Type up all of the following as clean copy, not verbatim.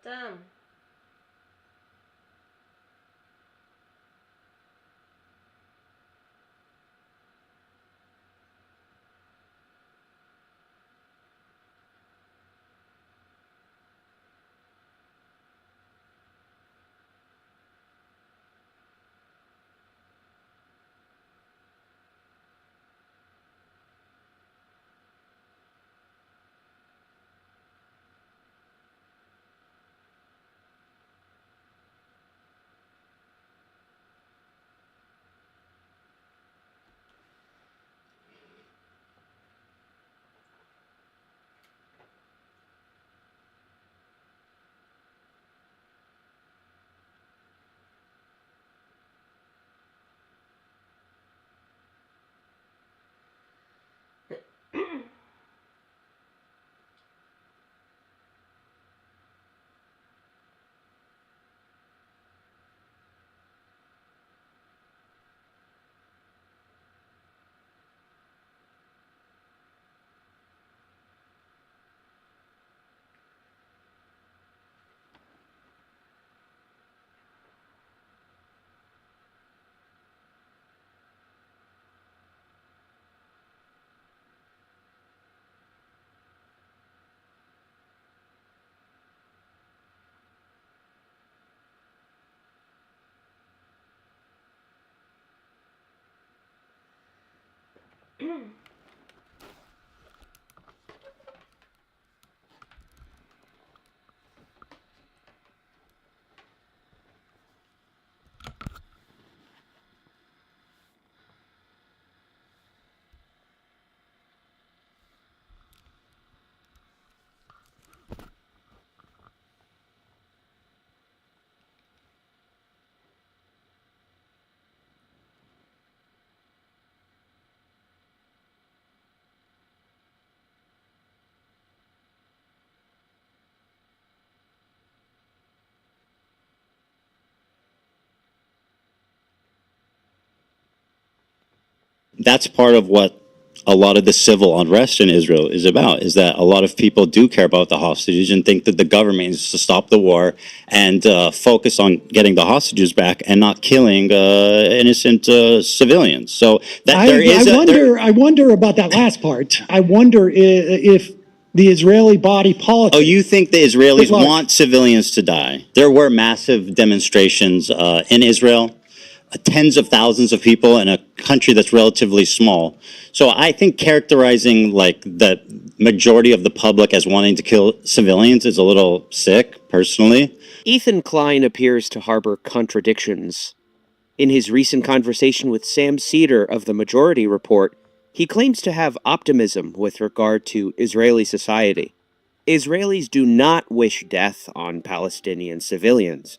damn. That's part of what a lot of the civil unrest in Israel is about, is that a lot of people do care about the hostages and think that the government needs to stop the war and focus on getting the hostages back and not killing innocent civilians. So that I wonder about that last part. I wonder if the Israeli body politic. Oh, you think the Israelis want civilians to die? There were massive demonstrations in Israel, tens of thousands of people in a country that's relatively small. So I think characterizing like the majority of the public as wanting to kill civilians is a little sick, personally. Ethan Klein appears to harbor contradictions. In his recent conversation with Sam Cedar of the Majority Report, he claims to have optimism with regard to Israeli society. Israelis do not wish death on Palestinian civilians.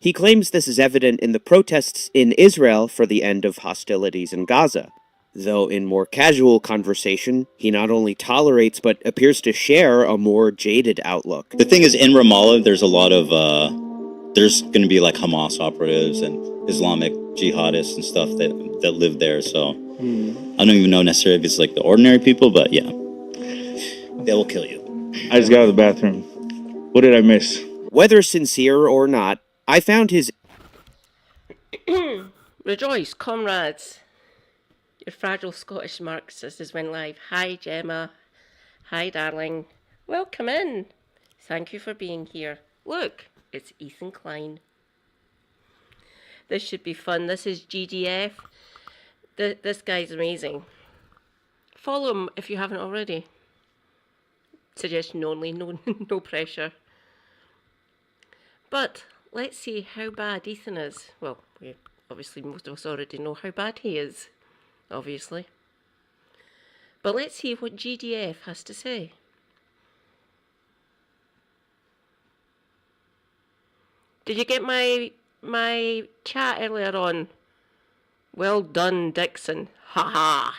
He claims this is evident in the protests in Israel for the end of hostilities in Gaza, though in more casual conversation, he not only tolerates but appears to share a more jaded outlook. The thing is, in Ramallah, there's a lot of, there's going to be like Hamas operatives and Islamic jihadists and stuff that live there, so I don't even know necessarily if it's like the ordinary people, but yeah, they will kill you. I just got out of the bathroom. What did I miss? Whether sincere or not, I found his... Rejoice, comrades. Your fragile Scottish Marxist has went live. Hi, Gemma. Hi, darling. Welcome in. Thank you for being here. Look, it's Ethan Klein. This should be fun. This is GDF. This guy's amazing. Follow him if you haven't already. Suggestion only, no, no pressure. But let's see how bad Ethan is. Well, obviously most of us already know how bad he is, obviously. But let's see what GDF has to say. Did you get my chat earlier on? Well done, Dixon. Ha ha.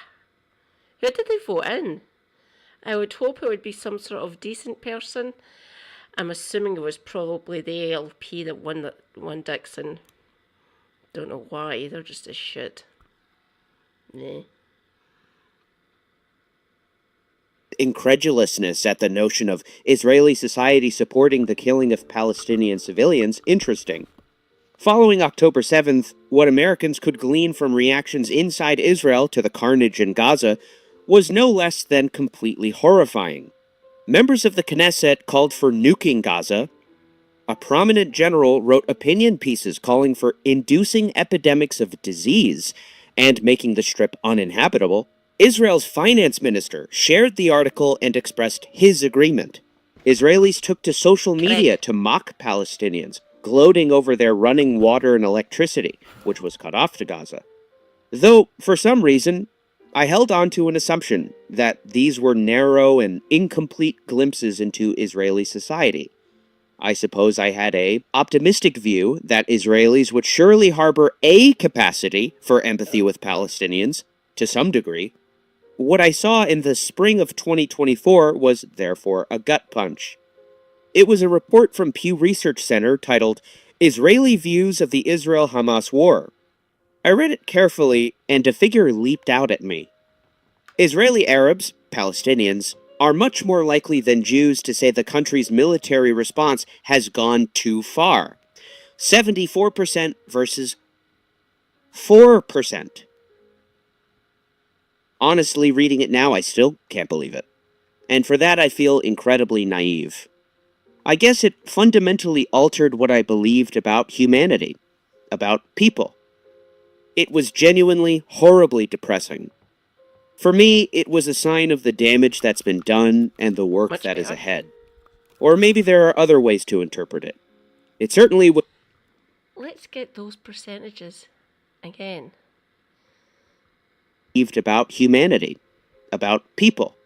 Who did they vote in? I would hope it would be some sort of decent person. I'm assuming it was probably the ALP that won Dixon. Don't know why, they're just as shit. Nah. incredulousness at the notion of Israeli society supporting the killing of Palestinian civilians interesting. Following October 7th, what Americans could glean from reactions inside Israel to the carnage in Gaza was no less than completely horrifying. Members of the Knesset called for nuking Gaza. A prominent general wrote opinion pieces calling for inducing epidemics of disease and making the strip uninhabitable. Israel's finance minister shared the article and expressed his agreement. Israelis took to social media to mock Palestinians, gloating over their running water and electricity, which was cut off to Gaza. Though, for some reason, I held on to an assumption that these were narrow and incomplete glimpses into Israeli society. I suppose I had an optimistic view that Israelis would surely harbor a capacity for empathy with Palestinians, to some degree. What I saw in the spring of 2024 was therefore a gut punch. It was a report from Pew Research Center titled, Israeli Views of the Israel-Hamas War. I read it carefully, and a figure leaped out at me. Israeli Arabs, Palestinians, are much more likely than Jews to say the country's military response has gone too far. 74% versus 4%. Honestly, reading it now, I still can't believe it. And for that, I feel incredibly naive. I guess it fundamentally altered what I believed about humanity, about people. It was genuinely horribly depressing. For me, it was a sign of the damage that's been done and the work that is ahead. Or maybe there are other ways to interpret it. It certainly would. Let's get those percentages again. About humanity, about people.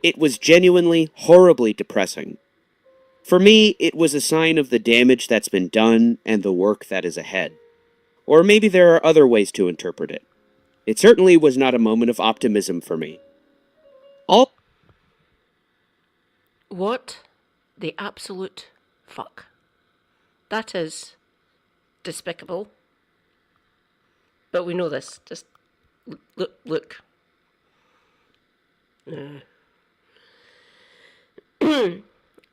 It was genuinely horribly depressing. For me, it was a sign of the damage that's been done and the work that is ahead. Or maybe there are other ways to interpret it. It certainly was not a moment of optimism for me. What the absolute fuck? That is despicable. But we know this. Just look. And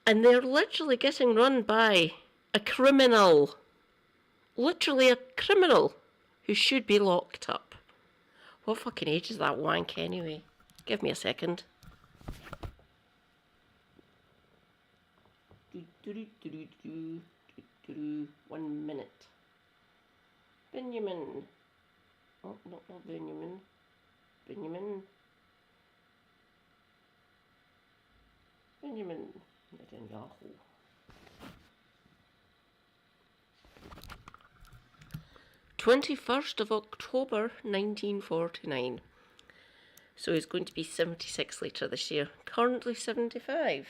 they're literally getting run by a criminal. Literally a criminal who should be locked up. What fucking age is that wank anyway? Give me a second. 1 minute. Benjamin. Oh, not Benjamin. Benjamin. Netanyahu. (21st of October 1949). So he's going to be 76 later this year. Currently 75.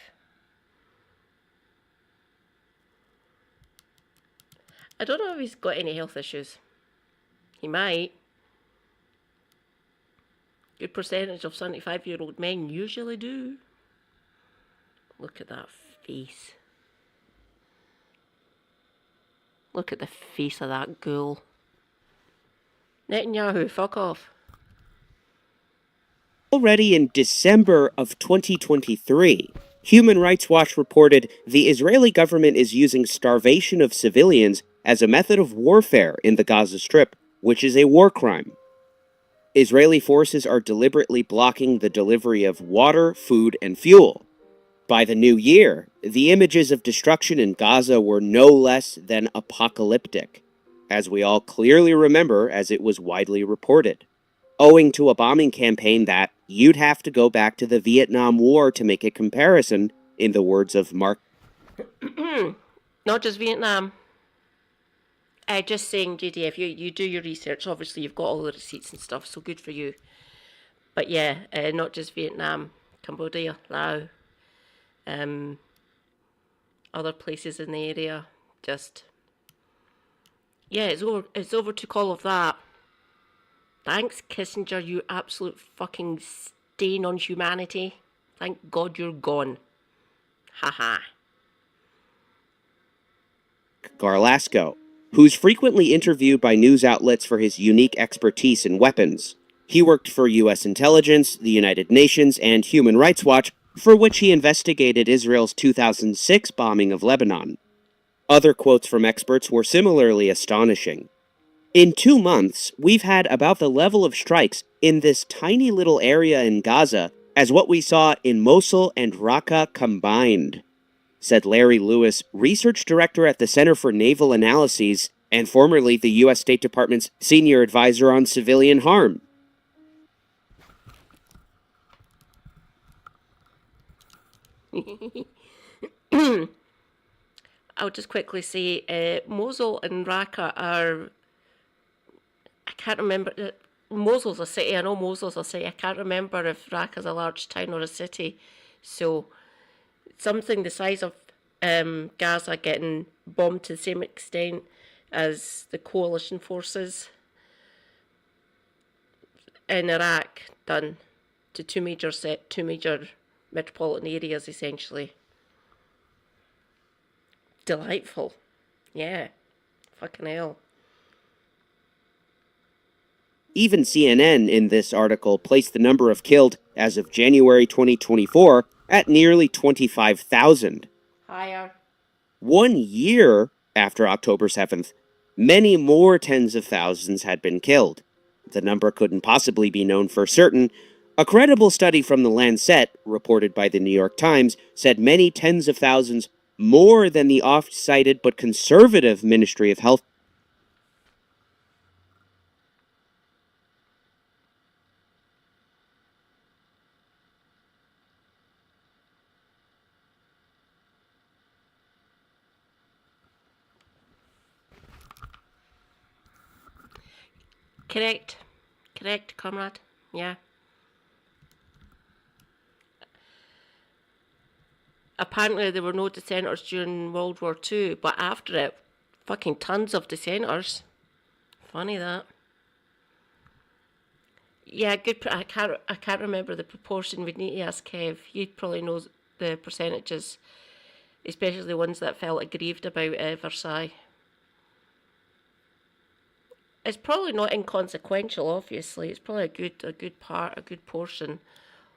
I don't know if he's got any health issues. He might. Good percentage of 75-year-old men usually do. Look at that face. Look at the face of that ghoul. Netanyahu, fuck off. Already in December of 2023, Human Rights Watch reported the Israeli government is using starvation of civilians as a method of warfare in the Gaza Strip, which is a war crime. Israeli forces are deliberately blocking the delivery of water, food, and fuel. By the new year, the images of destruction in Gaza were no less than apocalyptic, as we all clearly remember as it was widely reported, owing to a bombing campaign that you'd have to go back to the Vietnam War to make a comparison, in the words of Mark. Not just Vietnam. Just saying, JDF, you do your research. Obviously, you've got all the receipts and stuff, so good for you. But yeah, not just Vietnam, Cambodia, Laos, other places in the area. Just, yeah, it's over to all of that. Thanks, Kissinger, you absolute fucking stain on humanity. Thank God you're gone. Haha. Garlasco, who's frequently interviewed by news outlets for his unique expertise in weapons. He worked for U.S. intelligence, the United Nations, and Human Rights Watch, for which he investigated Israel's 2006 bombing of Lebanon. Other quotes from experts were similarly astonishing. In 2 months, we've had about the level of strikes in this tiny little area in Gaza as what we saw in Mosul and Raqqa combined, said Larry Lewis, research director at the Center for Naval Analyses and formerly the U.S. State Department's senior advisor on civilian harm. I'll just quickly say Mosul and Raqqa are, I can't remember, Mosul's a city, I know Mosul's a city, I can't remember if Raqqa's a large town or a city, so something the size of Gaza getting bombed to the same extent as the coalition forces in Iraq done to two major metropolitan areas, essentially. Delightful. Yeah. Fucking hell. Even CNN in this article placed the number of killed as of January 2024 at nearly 25,000. Higher. 1 year after October 7th, many more tens of thousands had been killed. The number couldn't possibly be known for certain. A credible study from The Lancet, reported by the New York Times, said many tens of thousands more than the oft-cited but conservative Ministry of Health. Correct, comrade. Yeah. Apparently there were no dissenters during World War II, but after it, fucking tons of dissenters. Funny that. Yeah, good. I can't remember the proportion. We'd need to ask Kev. He probably knows the percentages, especially the ones that felt aggrieved about Versailles. It's probably not inconsequential, obviously. It's probably a good portion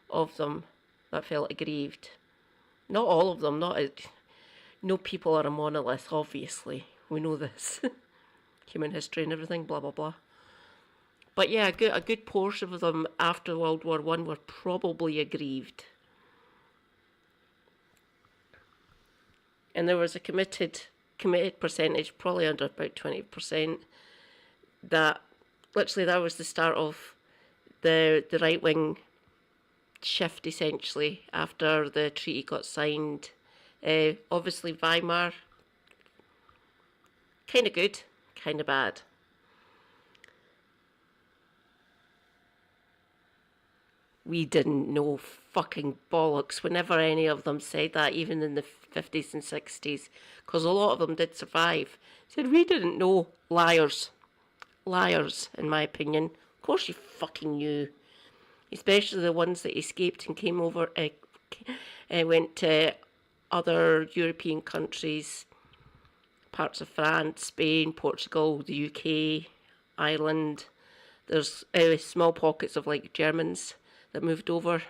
of them that felt aggrieved. Not all of them, no people are a monolith, obviously. We know this. Human history and everything, blah, blah, blah. But yeah, a good portion of them after World War I were probably aggrieved. And there was a committed percentage, probably under about 20%, that literally that was the start of the right-wing shift, essentially, after the treaty got signed. Obviously Weimar, kind of good, kind of bad. We didn't know fucking bollocks whenever any of them said that, even in the 50s and 60s, because a lot of them did survive. Said, we didn't know. Liars. Liars, in my opinion. Of course you fucking knew. Especially the ones that escaped and came over, went to other European countries, parts of France, Spain, Portugal, the UK, Ireland. There's small pockets of like Germans that moved over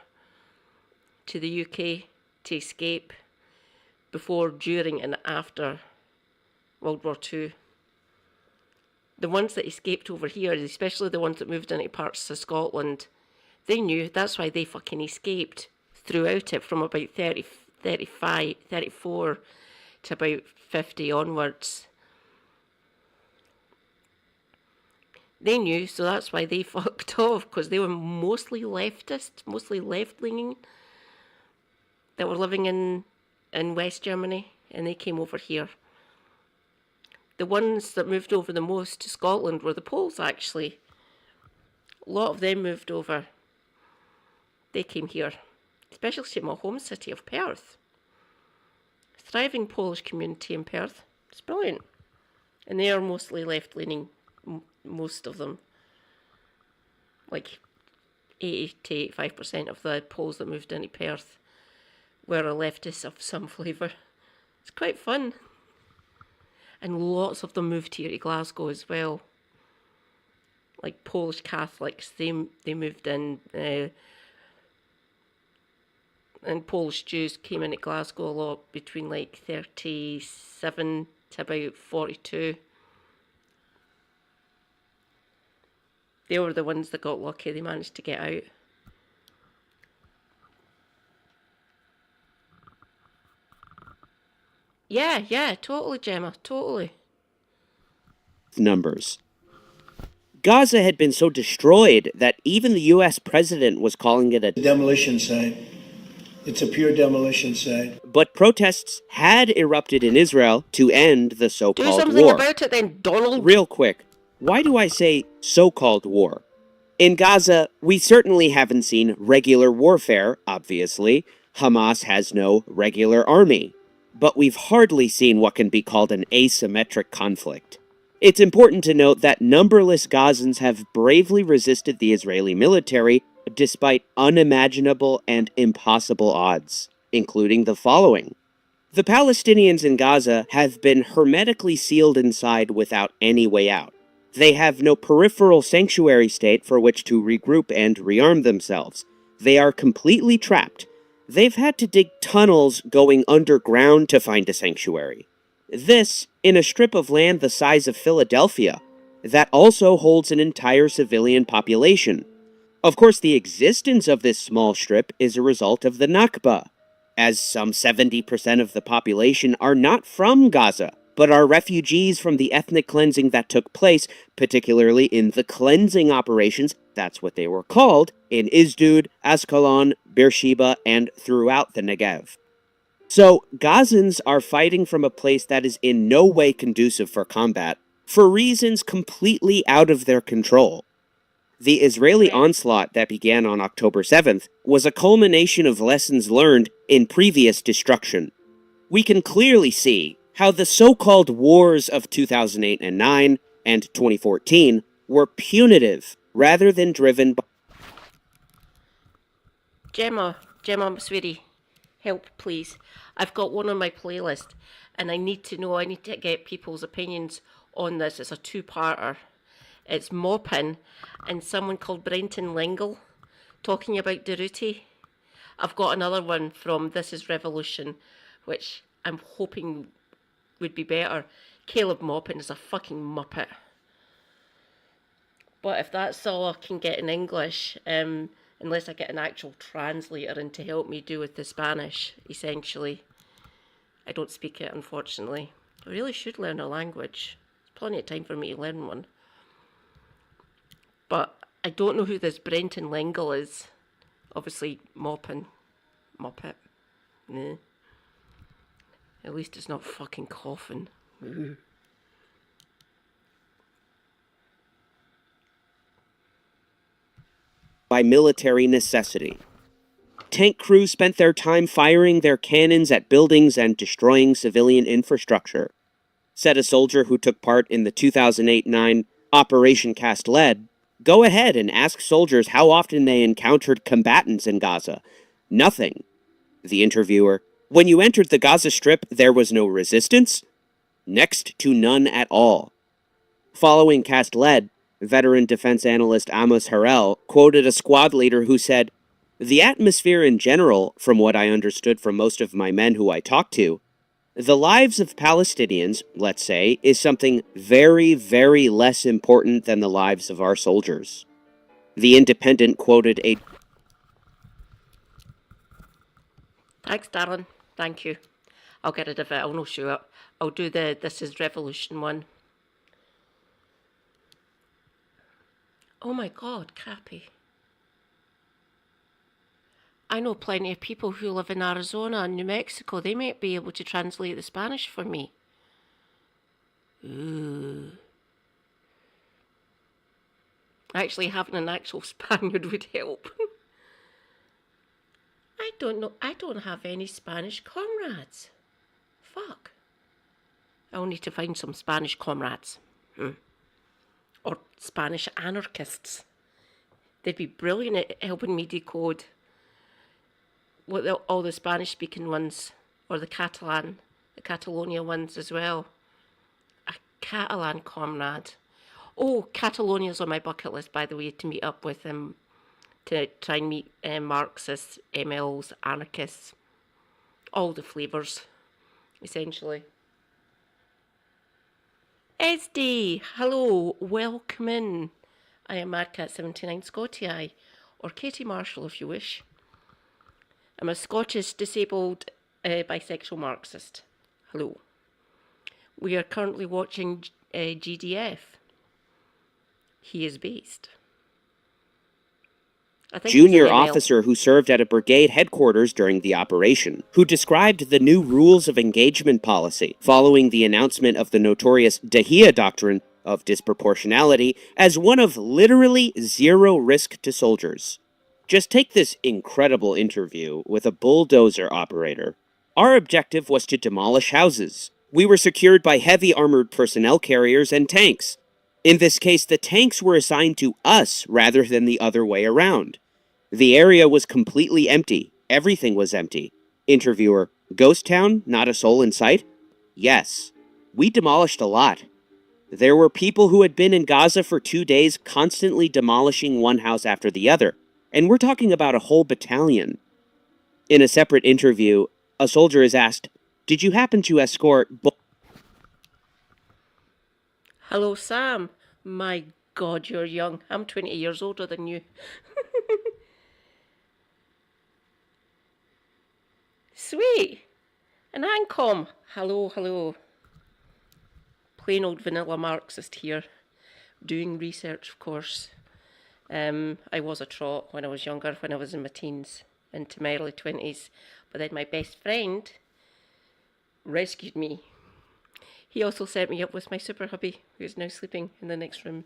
to the UK to escape before, during and after World War II. The ones that escaped over here, especially the ones that moved into parts of Scotland, they knew. That's why they fucking escaped throughout it, from about 30, 35, 34 to about 50 onwards. They knew, so that's why they fucked off, because they were mostly leftist, mostly left-leaning, that were living in West Germany, and they came over here. The ones that moved over the most to Scotland were the Poles, actually. A lot of them moved over. They came here, especially to my home city of Perth. Thriving Polish community in Perth. It's brilliant. And they are mostly left-leaning, most of them. Like 80 to 85% of the Poles that moved into Perth were leftists of some flavour. It's quite fun. And lots of them moved here to Glasgow as well. like Polish Catholics, they moved in, and Polish Jews came into Glasgow a lot between like 37 to about 42. They were the ones that got lucky, they managed to get out. Yeah, totally, Gemma, totally. Numbers. Gaza had been so destroyed that even the U.S. president was calling it a demolition site. It's a pure demolition site. But protests had erupted in Israel to end the so-called war. Do something about it then, Donald. Real quick, why do I say so-called war? In Gaza, we certainly haven't seen regular warfare, obviously. Hamas has no regular army. But we've hardly seen what can be called an asymmetric conflict. It's important to note that numberless Gazans have bravely resisted the Israeli military despite unimaginable and impossible odds, including the following. The Palestinians in Gaza have been hermetically sealed inside without any way out. They have no peripheral sanctuary state for which to regroup and rearm themselves. They are completely trapped. They've had to dig tunnels going underground to find a sanctuary. This, in a strip of land the size of Philadelphia, that also holds an entire civilian population. Of course, the existence of this small strip is a result of the Nakba, as some 70% of the population are not from Gaza, but are refugees from the ethnic cleansing that took place, particularly in the cleansing operations, that's what they were called, in Isdud, Ascalon, Beersheba, and throughout the Negev. So, Gazans are fighting from a place that is in no way conducive for combat, for reasons completely out of their control. The Israeli onslaught that began on October 7th was a culmination of lessons learned in previous destruction. We can clearly see how the so-called wars of 2008 and 9 and 2014 were punitive rather than driven by... Gemma, sweetie, help please. I've got one on my playlist and I need to get people's opinions on this. It's a two-parter. It's Moppin and someone called Brenton Lingle talking about Durruti. I've got another one from This Is Revolution, which I'm hoping would be better. Caleb Moppin is a fucking muppet. But if that's all I can get in English, unless I get an actual translator in to help me do with the Spanish, essentially. I don't speak it, unfortunately. I really should learn a language. There's plenty of time for me to learn one. But I don't know who this Brenton Lingle is. Obviously, Muppet. Nah. At least it's not fucking coughing. By military necessity. Tank crews spent their time firing their cannons at buildings and destroying civilian infrastructure, said a soldier who took part in the 2008-9 Operation Cast Lead. Go ahead and ask soldiers how often they encountered combatants in Gaza. Nothing. The interviewer. When you entered the Gaza Strip, there was no resistance? Next to none at all. Following Cast Lead, veteran defense analyst Amos Harel quoted a squad leader who said, "The atmosphere in general, from what I understood from most of my men who I talked to, the lives of Palestinians, let's say, is something very, very less important than the lives of our soldiers." The Independent quoted a... Thanks, darling. Thank you. I'll get rid of it. I'll no show it. I'll do the This Is Revolution one. Oh my God, Cappy. I know plenty of people who live in Arizona and New Mexico. They might be able to translate the Spanish for me. Ooh. Actually, having an actual Spaniard would help. I don't know. I don't have any Spanish comrades. Fuck. I'll need to find some Spanish comrades. Or Spanish anarchists. They'd be brilliant at helping me decode all the Spanish-speaking ones, or the Catalonia ones as well. A Catalan comrade. Oh, Catalonia's on my bucket list, by the way, to meet up with him, to try and meet Marxists, MLs, anarchists, all the flavours, essentially. SD, hello, welcome in. I am MadCat79 Scotty, or Katie Marshall if you wish. I'm a Scottish disabled bisexual Marxist. Hello. We are currently watching GDF. He is based. Junior officer who served at a brigade headquarters during the operation, who described the new rules of engagement policy following the announcement of the notorious Dahia doctrine of disproportionality as one of literally zero risk to soldiers. Just take this incredible interview with a bulldozer operator. Our objective was to demolish houses. We were secured by heavy armored personnel carriers and tanks. In this case, the tanks were assigned to us rather than the other way around. The area was completely empty. Everything was empty. Interviewer, ghost town, not a soul in sight? Yes. We demolished a lot. There were people who had been in Gaza for 2 days constantly demolishing one house after the other. And we're talking about a whole battalion. In a separate interview, a soldier is asked, "Did you happen to escort..." Hello, Sam. My God, you're young. I'm 20 years older than you. Sweet. An Ancom. Hello, hello. Plain old vanilla Marxist here. Doing research, of course. I was a trot when I was younger, when I was in my teens, into my early 20s. But then my best friend rescued me. He also set me up with my super hubby, who's now sleeping in the next room.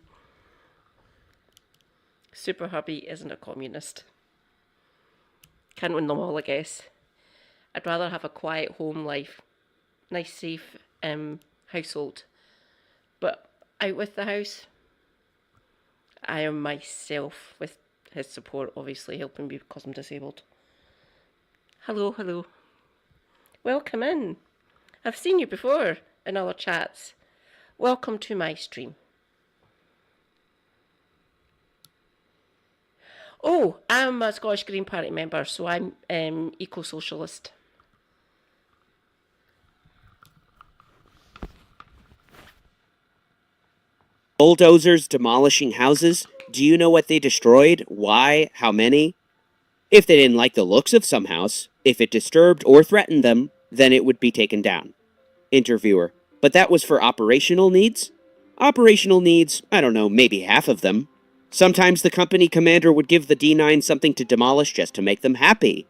Super hubby isn't a communist. Can't win them all, I guess. I'd rather have a quiet home life, nice safe household. But out with the house, I am myself, with his support obviously helping me because I'm disabled. Hello, hello. Welcome in. I've seen you before in other chats. Welcome to my stream. Oh, I'm a Scottish Green Party member, so I'm eco-socialist. Bulldozers demolishing houses? Do you know what they destroyed? Why? How many? If they didn't like the looks of some house, if it disturbed or threatened them, then it would be taken down. Interviewer, but that was for operational needs? Operational needs, I don't know, maybe half of them. Sometimes the company commander would give the D9 something to demolish just to make them happy.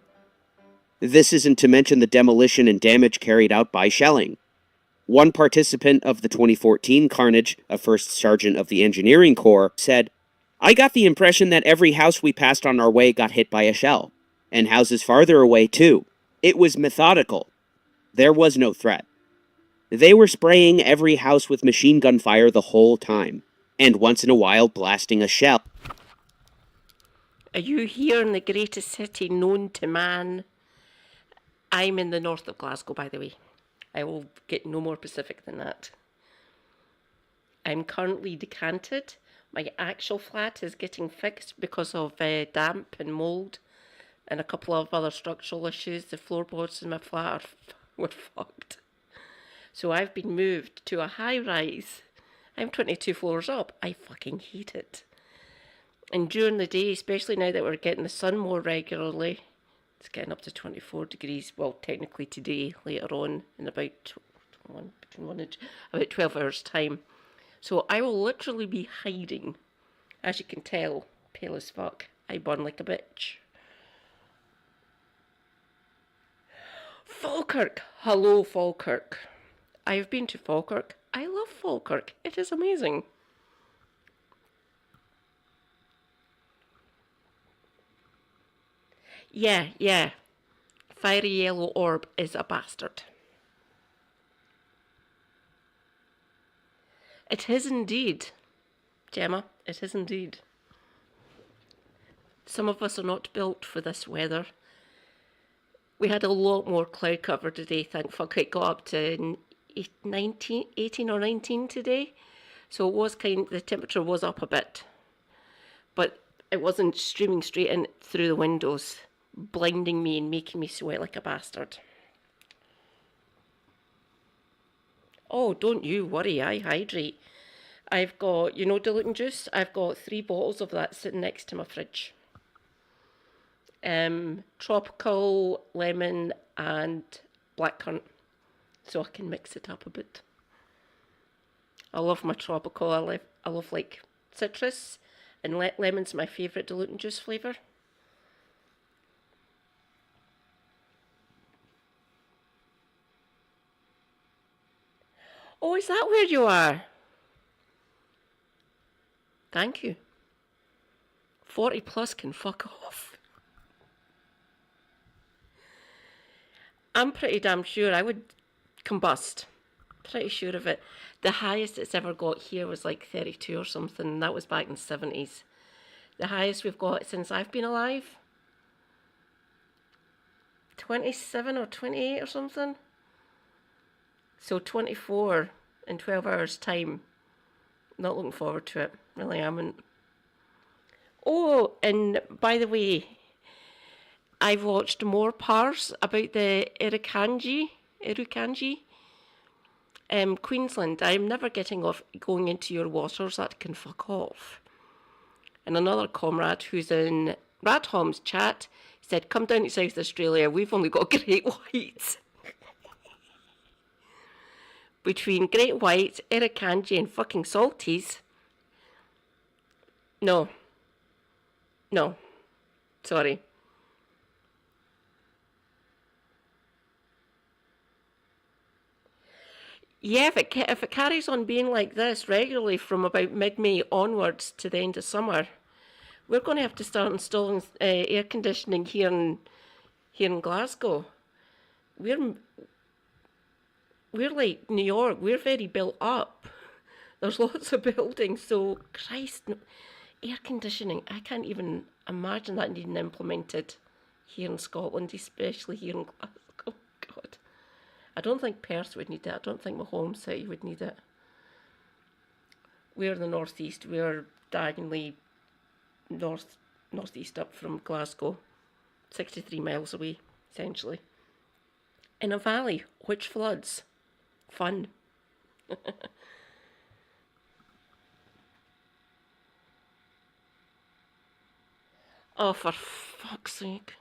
This isn't to mention the demolition and damage carried out by shelling. One participant of the 2014 carnage, a first sergeant of the engineering corps, said, "I got the impression that every house we passed on our way got hit by a shell. And houses farther away, too. It was methodical. There was no threat. They were spraying every house with machine gun fire the whole time, and once in a while blasting a shell." Are you here in the greatest city known to man? I'm in the north of Glasgow, by the way. I will get no more specific than that. I'm currently decanted. My actual flat is getting fixed because of damp and mould and a couple of other structural issues. The floorboards in my flat were fucked. So I've been moved to a high-rise. I'm 22 floors up. I fucking hate it. And during the day, especially now that we're getting the sun more regularly, it's getting up to 24 degrees. Well, technically today, later on, in about 12 hours' time. So I will literally be hiding. As you can tell, pale as fuck. I burn like a bitch. Falkirk. Hello, Falkirk. I have been to Falkirk. I love Falkirk. It is amazing. Yeah. Fiery yellow orb is a bastard. It is indeed. Gemma, it is indeed. Some of us are not built for this weather. We had a lot more cloud cover today, thank fuck. It got up to 18 or 19 today. So it was the temperature was up a bit, but it wasn't streaming straight in through the windows, blinding me and making me sweat like a bastard. Oh, don't you worry, I hydrate. I've got, diluting juice? I've got 3 bottles of that sitting next to my fridge. Tropical, lemon and blackcurrant, so I can mix it up a bit. I love my tropical. I love like citrus, and lemon's my favourite diluting juice flavour. Oh, is that where you are? Thank you. 40 plus can fuck off. I'm pretty damn sure I would combust. Pretty sure of it. The highest it's ever got here was like 32 or something, and that was back in the 70s. The highest we've got since I've been alive, 27 or 28 or something. So 24 in 12 hours time. Not looking forward to it. Really haven't. Oh, and by the way, I've watched more parts about the Irukandji, Queensland. I'm never going into your waters. That can fuck off. And another comrade who's in Radhom's chat said, come down to South Australia. We've only got great whites. Between great whites, Irukandji and fucking salties. No. Sorry. Yeah, if it carries on being like this regularly from about mid-May onwards to the end of summer, we're going to have to start installing air conditioning here in Glasgow. We're like New York. We're very built up. There's lots of buildings, so Christ, no, air conditioning. I can't even imagine that needing implemented here in Scotland, especially here in Glasgow. God. I don't think Perth would need it. I don't think my home city would need it. We're in the northeast. We're diagonally northeast up from Glasgow, 63 miles away, essentially. In a valley, which floods. Fun. Oh, for fuck's sake.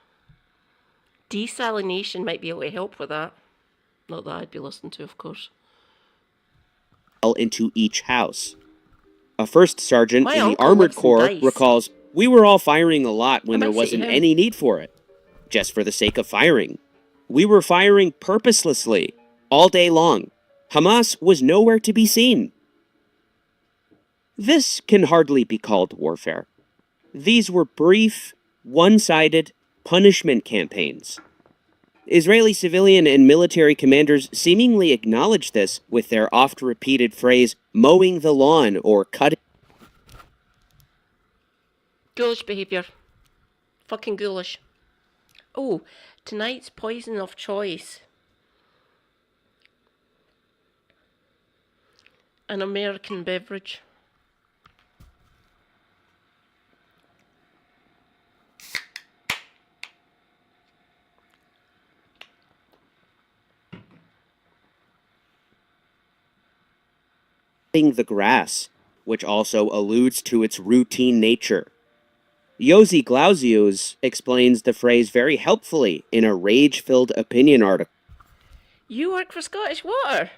Desalination might be able to help with that. Not that I'd be listening to, of course. Into each house. A first sergeant My in the uncle Armored lives in Corps Dice. recalls, we were all firing a lot when I there might see wasn't him. any need for it, just for the sake of firing. We were firing purposelessly, all day long. Hamas was nowhere to be seen. This can hardly be called warfare. These were brief, one-sided punishment campaigns. Israeli civilian and military commanders seemingly acknowledge this with their oft-repeated phrase, mowing the lawn or cutting. Ghoulish behaviour. Fucking ghoulish. Oh, tonight's poison of choice. An American beverage. The grass, which also alludes to its routine nature. Josi Glausius explains the phrase very helpfully in a rage-filled opinion article. You work for Scottish Water.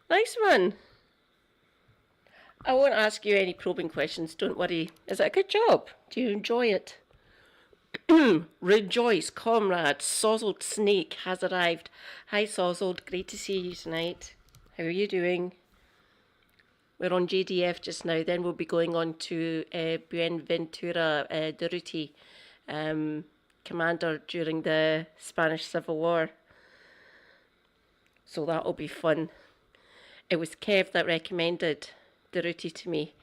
Nice one. I won't ask you any probing questions, don't worry. Is it a good job? Do you enjoy it? Rejoice, comrade. Sozzled Snake has arrived. Hi, Sozzled. Great to see you tonight. How are you doing? We're on JDF just now. Then we'll be going on to Buenaventura Durruti, commander during the Spanish Civil War. So that'll be fun. It was Kev that recommended Durruti to me.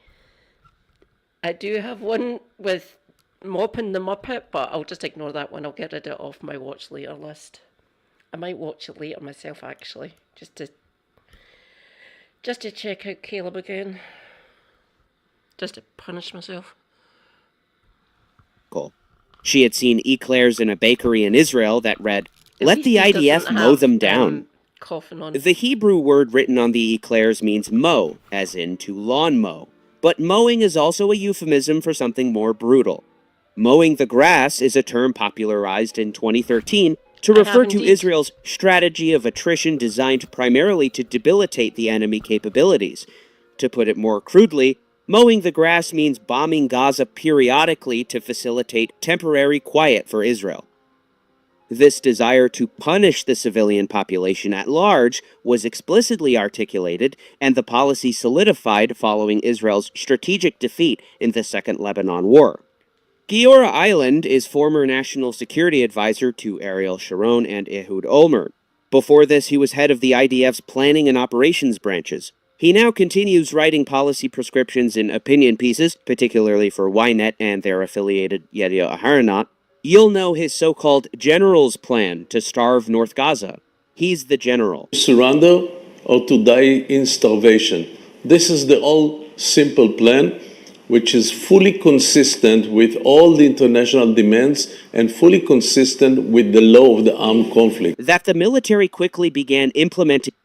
I do have one with Mopping the Muppet, but I'll just ignore that one. I'll get rid of it off my watch later list. I might watch it later myself, actually, just to check out Caleb again. just to punish myself. She had seen eclairs in a bakery in Israel that read, At "Let least the he IDF doesn't mow have, them down." Coughing on. The Hebrew word written on the eclairs means mow, as in to lawn mow. But mowing is also a euphemism for something more brutal. Mowing the grass is a term popularized in 2013 to refer to indeed. Israel's strategy of attrition designed primarily to debilitate the enemy capabilities. To put it more crudely, mowing the grass means bombing Gaza periodically to facilitate temporary quiet for Israel. This desire to punish the civilian population at large was explicitly articulated, and the policy solidified following Israel's strategic defeat in the Second Lebanon War. Giora Island is former national security advisor to Ariel Sharon and Ehud Olmert. Before this, he was head of the IDF's planning and operations branches. He now continues writing policy prescriptions in opinion pieces, particularly for Ynet and their affiliated Yediot Aharonot. You'll know his so-called general's plan to starve North Gaza. He's the general. Surrender or to die in starvation. This is the all simple plan, which is fully consistent with all the international demands and fully consistent with the law of the armed conflict. That the military quickly began implementing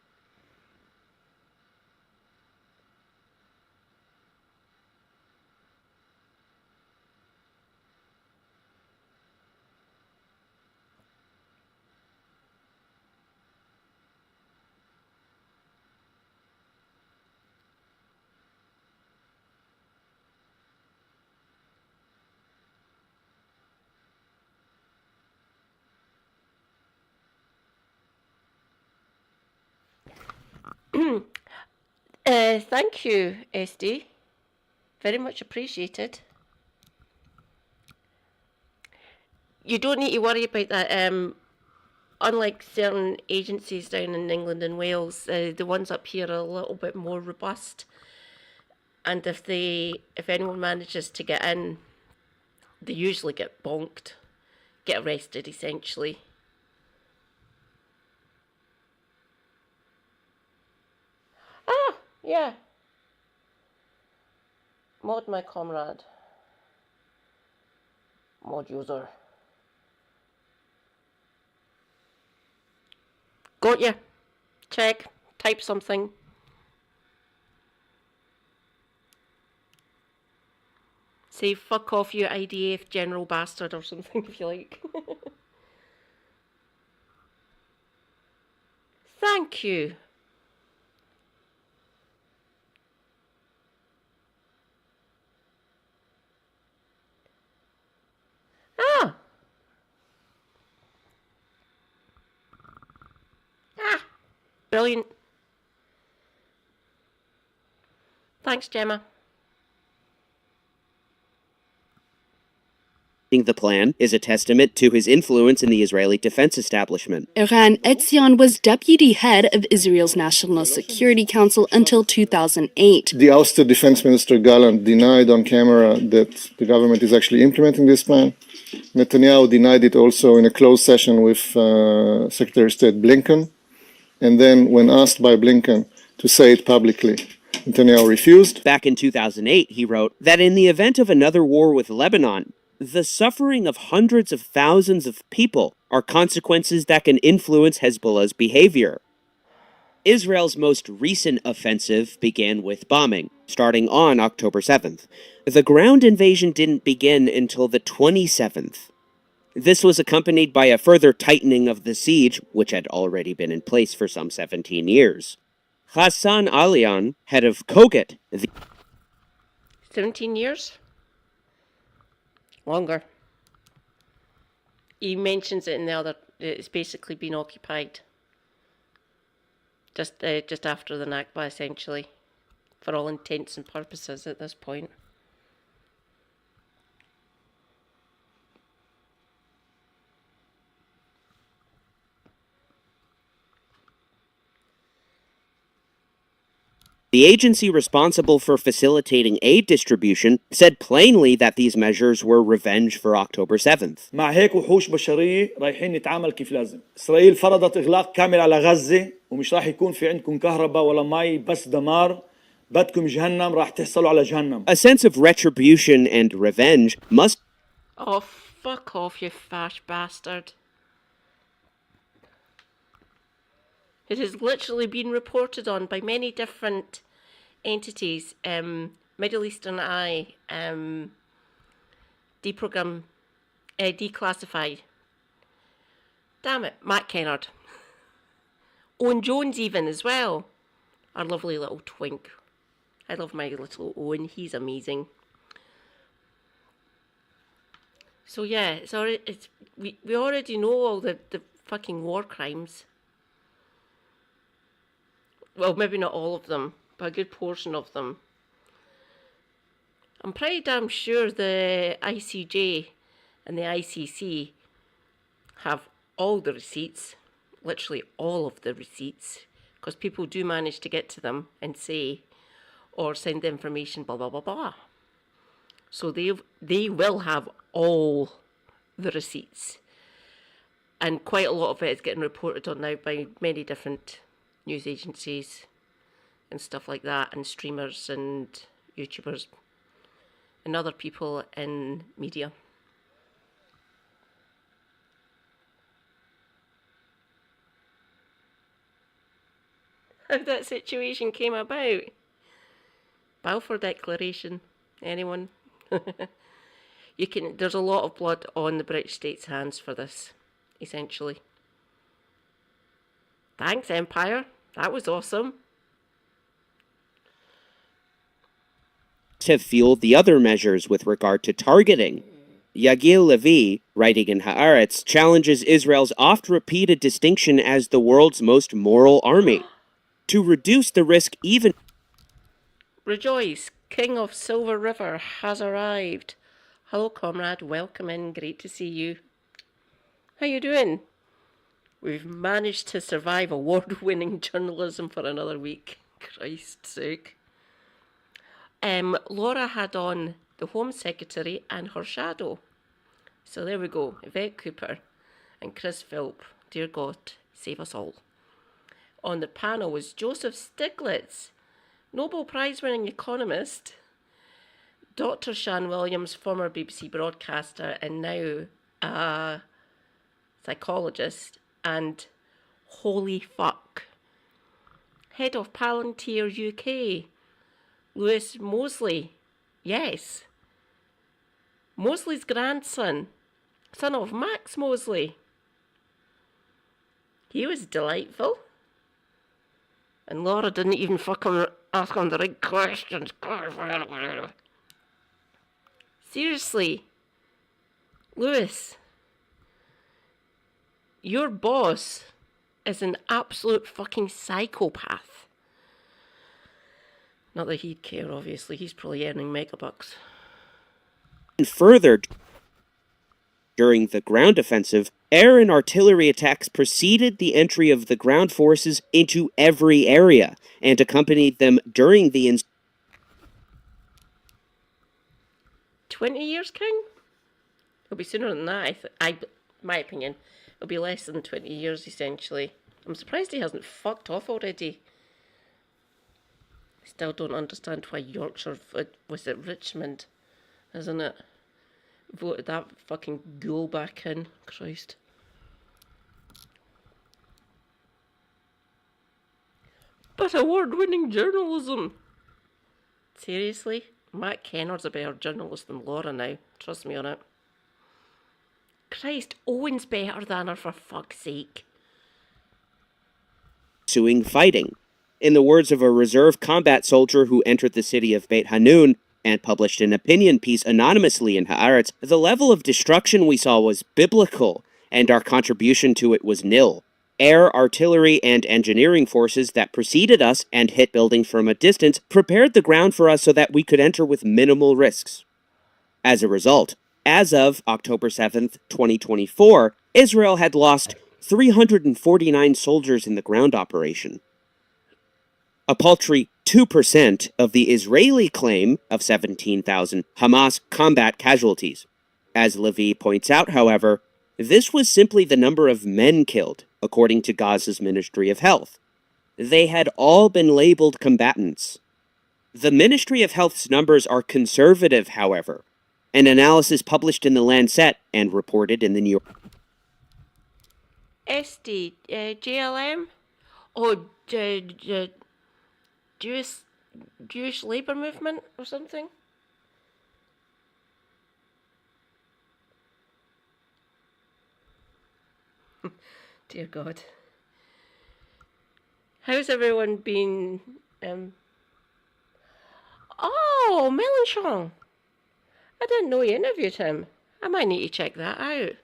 Thank you, SD. Very much appreciated. You don't need to worry about that. Unlike certain agencies down in England and Wales, the ones up here are a little bit more robust. And if anyone manages to get in, they usually get bonked, get arrested essentially. Ah, yeah. Mod my comrade. Mod user. Got ya. Check. Type something. Say fuck off you IDF general bastard or something if you like. Thank you. Ah. Ah. Brilliant. Thanks, Gemma. The plan is a testament to his influence in the Israeli defense establishment. Eran Etzion was deputy head of Israel's National Security Council until 2008. The ousted defense minister Gallant denied on camera that the government is actually implementing this plan. Netanyahu denied it also in a closed session with Secretary of State Blinken. And then when asked by Blinken to say it publicly, Netanyahu refused. Back in 2008, he wrote that in the event of another war with Lebanon, the suffering of hundreds of thousands of people are consequences that can influence Hezbollah's behavior. Israel's most recent offensive began with bombing, starting on October 7th. The ground invasion didn't begin until the 27th. This was accompanied by a further tightening of the siege, which had already been in place for some 17 years. Hassan Alian, head of Kogat, 17 years? Longer. He mentions it in the other. It's basically been occupied. Just after the Nakba, essentially, for all intents and purposes at this point. The agency responsible for facilitating aid distribution said plainly that these measures were revenge for October 7th. مع هيك وحوش بشرية رايحين نتعامل كيف لازم. إسرائيل فرضت إغلاق كامل على غزة ومش راح يكون في عندكم كهرباء ولا مي بس دمار. بدكم جهنم راح تحصلوا على جهنم. A sense of retribution and revenge must Oh, fuck off, you fash bastard. It has literally been reported on by many different entities. Middle Eastern Eye, deprogram, declassify. Damn it, Matt Kennard. Owen Jones even as well. Our lovely little twink. I love my little Owen, he's amazing. So yeah, we already know all the fucking war crimes. Well, maybe not all of them, but a good portion of them. I'm pretty damn sure the ICJ and the ICC have all the receipts, literally all of the receipts, because people do manage to get to them and say, or send the information, blah, blah, blah, blah. So they will have all the receipts. And quite a lot of it is getting reported on now by many different news agencies and stuff like that, and streamers and YouTubers and other people in media. How that situation came about. Balfour Declaration. Anyone? There's a lot of blood on the British state's hands for this, essentially. Thanks, Empire. That was awesome. have fueled the other measures with regard to targeting. Yagil Levi, writing in Haaretz, challenges Israel's oft-repeated distinction as the world's most moral army. To reduce the risk even... Rejoice, King of Silver River has arrived. Hello, comrade. Welcome in. Great to see you. How you doing? We've managed to survive award-winning journalism for another week. Christ's sake. Laura had on the Home Secretary and her shadow. So there we go. Yvette Cooper and Chris Philp. Dear God, save us all. On the panel was Joseph Stiglitz, Nobel Prize-winning economist, Dr. Shan Williams, former BBC broadcaster and now a psychologist, and holy fuck, head of Palantir UK, Lewis Mosley. Yes, Mosley's grandson, son of Max Mosley. He was delightful. And Laura didn't even fucking ask him the right questions. Seriously, Lewis, your boss is an absolute fucking psychopath. Not that he'd care, obviously. He's probably earning megabucks. And further, during the ground offensive, air and artillery attacks preceded the entry of the ground forces into every area and accompanied them during the 20 years, King? It'll be sooner than that, my opinion. It'll be less than 20 years, essentially. I'm surprised he hasn't fucked off already. Still don't understand why Yorkshire, was it Richmond, isn't it? Voted that fucking ghoul back in. Christ. But award-winning journalism! Seriously? Matt Kennard's a better journalist than Laura now. Trust me on it. Christ, Owen's better than her, for fuck's sake. ensuing fighting. In the words of a reserve combat soldier who entered the city of Beit Hanun and published an opinion piece anonymously in Haaretz, the level of destruction we saw was biblical, and our contribution to it was nil. Air, artillery, and engineering forces that preceded us and hit buildings from a distance prepared the ground for us so that we could enter with minimal risks. As a result, as of October 7th, 2024, Israel had lost 349 soldiers in the ground operation. A paltry 2% of the Israeli claim of 17,000 Hamas combat casualties. As Levi points out, however, this was simply the number of men killed, according to Gaza's Ministry of Health. They had all been labeled combatants. The Ministry of Health's numbers are conservative, however. An analysis published in the Lancet and reported in the New York SD, JLM? Oh, Jewish Labour Movement or something? Dear God. How's everyone been? Oh, Mélenchon! I didn't know you interviewed him. I might need to check that out.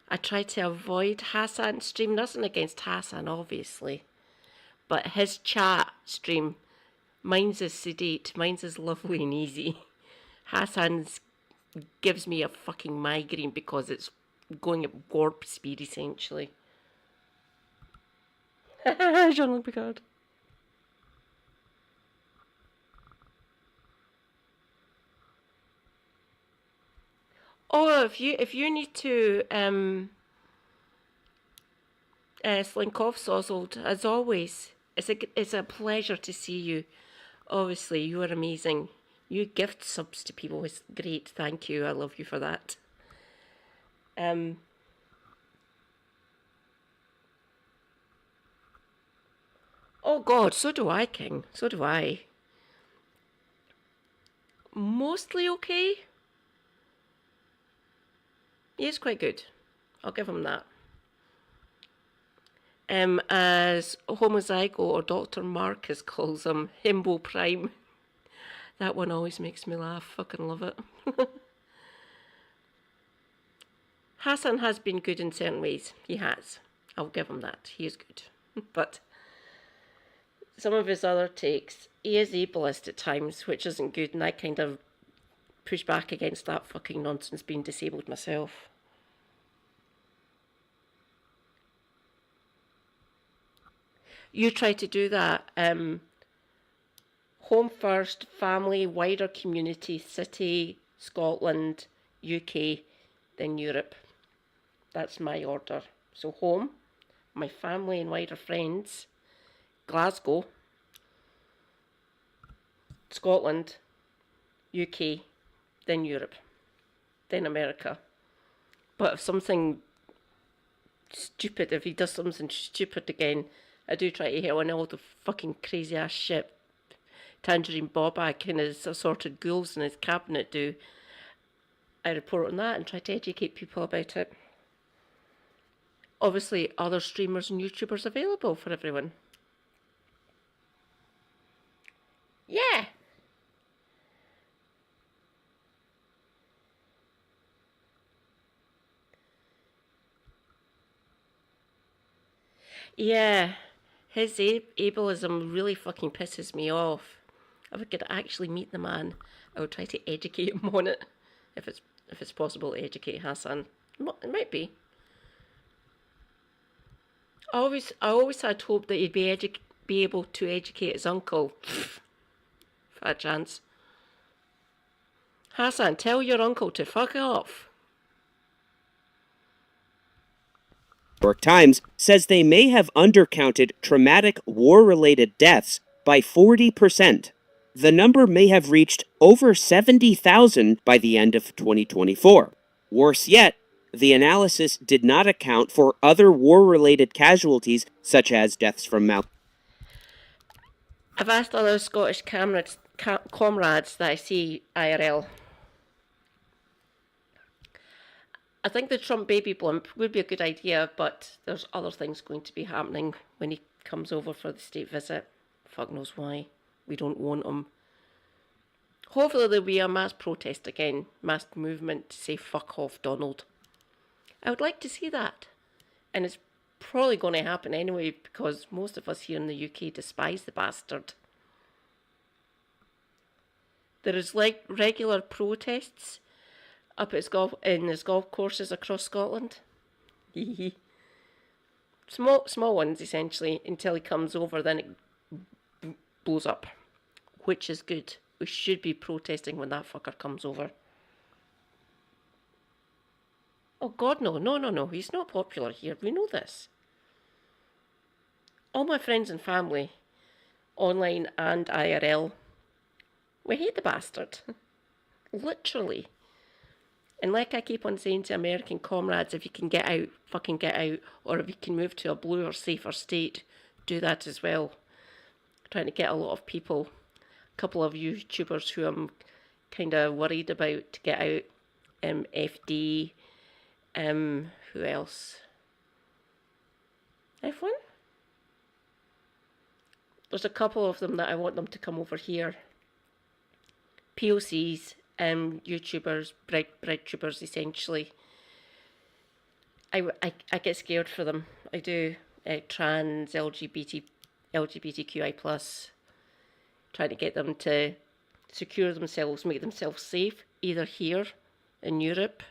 I tried to avoid Hassan's stream, nothing against Hassan, obviously. But his chat stream, mine's is sedate, mine's is lovely and easy. Hassan's gives me a fucking migraine because it's going at warp speed, essentially. Jean-Luc Picard. Oh, if you need to slink off, Sozzled, as always, it's a pleasure to see you. Obviously, you are amazing. You gift subs to people is great. Thank you. I love you for that. Oh God, so do I, King. So do I. Mostly okay. He is quite good. I'll give him that. As Homozygo, or Dr. Marcus calls him, Himbo Prime. That one always makes me laugh. Fucking love it. Hassan has been good in certain ways. He has. I'll give him that. He is good. But some of his other takes, he is ableist at times, which isn't good, and I kind of push back against that fucking nonsense, being disabled myself. You try to do that. Home first, family, wider community, city, Scotland, UK, then Europe. That's my order. So home, my family and wider friends, Glasgow, Scotland, UK, then Europe, then America. But if something stupid, if he does something stupid again, I do try to hit on all the fucking crazy ass shit Tangerine Bobak and his assorted ghouls in his cabinet do. I report on that and try to educate people about it. Obviously, other streamers and YouTubers available for everyone. Yeah. Yeah. His ableism really fucking pisses me off. If I could actually meet the man, I would try to educate him on it. If it's possible to educate Hassan. It might be. I always had hope that he'd be able to educate his uncle. Fat chance. Hassan, tell your uncle to fuck off. New York Times says they may have undercounted traumatic war-related deaths by 40%. The number may have reached over 70,000 by the end of 2024. Worse yet, the analysis did not account for other war-related casualties, such as deaths from malnutrition. I've asked other Scottish comrades that I see IRL. I think the Trump baby blimp would be a good idea, but there's other things going to be happening when he comes over for the state visit. Fuck knows why. We don't want him. Hopefully there'll be a mass protest again, mass movement to say fuck off Donald. I would like to see that. And it's probably going to happen anyway because most of us here in the UK despise the bastard. There is like regular protests up at his golf courses across Scotland. small ones essentially, until he comes over, then it blows up, which is good. We should be protesting when that fucker comes over. Oh God, no, he's not popular here, we know this. All my friends and family online and IRL. We hate the bastard. Literally. And like I keep on saying to American comrades, if you can get out, fucking get out. Or if you can move to a bluer, safer state, do that as well. I'm trying to get a lot of people, a couple of YouTubers who I'm kind of worried about to get out. FD, who else? F1? There's a couple of them that I want them to come over here. POCs, YouTubers, breadtubers essentially. I get scared for them. I do. Trans, LGBTQI+, trying to get them to secure themselves, make themselves safe, either here in Europe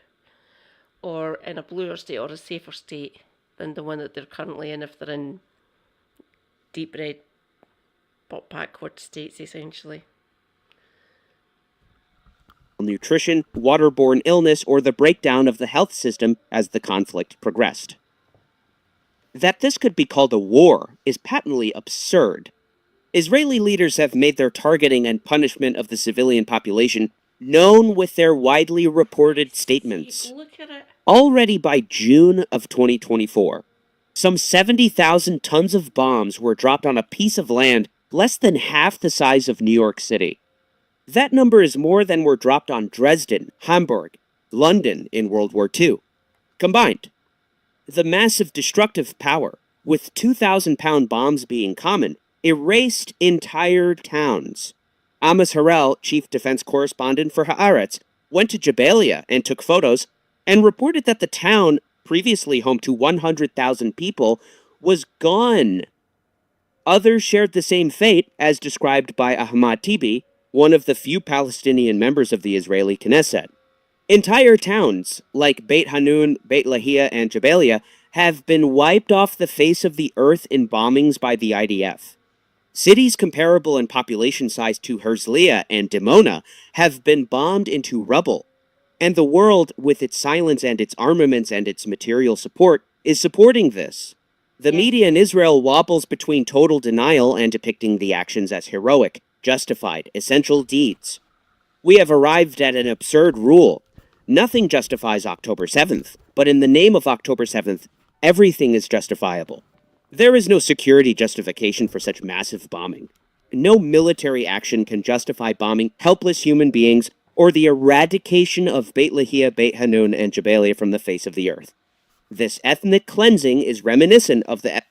or in a bluer state or a safer state than the one that they're currently in if they're in deep red, backward states essentially. Nutrition, waterborne illness, or the breakdown of the health system as the conflict progressed. That this could be called a war is patently absurd. Israeli leaders have made their targeting and punishment of the civilian population known with their widely reported statements. Look at it. Already by June of 2024, some 70,000 tons of bombs were dropped on a piece of land less than half the size of New York City. That number is more than were dropped on Dresden, Hamburg, London in World War II. Combined, the massive destructive power, with 2,000-pound bombs being common, erased entire towns. Amos Harel, chief defense correspondent for Haaretz, went to Jabalia and took photos and reported that the town, previously home to 100,000 people, was gone. Others shared the same fate, as described by Ahmad Tibi, one of the few Palestinian members of the Israeli Knesset. Entire towns, like Beit Hanun, Beit Lahia, and Jabalia, have been wiped off the face of the earth in bombings by the IDF. Cities comparable in population size to Herzliya and Dimona have been bombed into rubble. And the world, with its silence and its armaments and its material support, is supporting this. The media in Israel wobbles between total denial and depicting the actions as heroic, justified, essential deeds. We have arrived at an absurd rule. Nothing justifies October 7th, but in the name of October 7th, everything is justifiable. There is no security justification for such massive bombing. No military action can justify bombing helpless human beings or the eradication of Beit Lahia, Beit Hanun, and Jabalia from the face of the earth. This ethnic cleansing is reminiscent of the...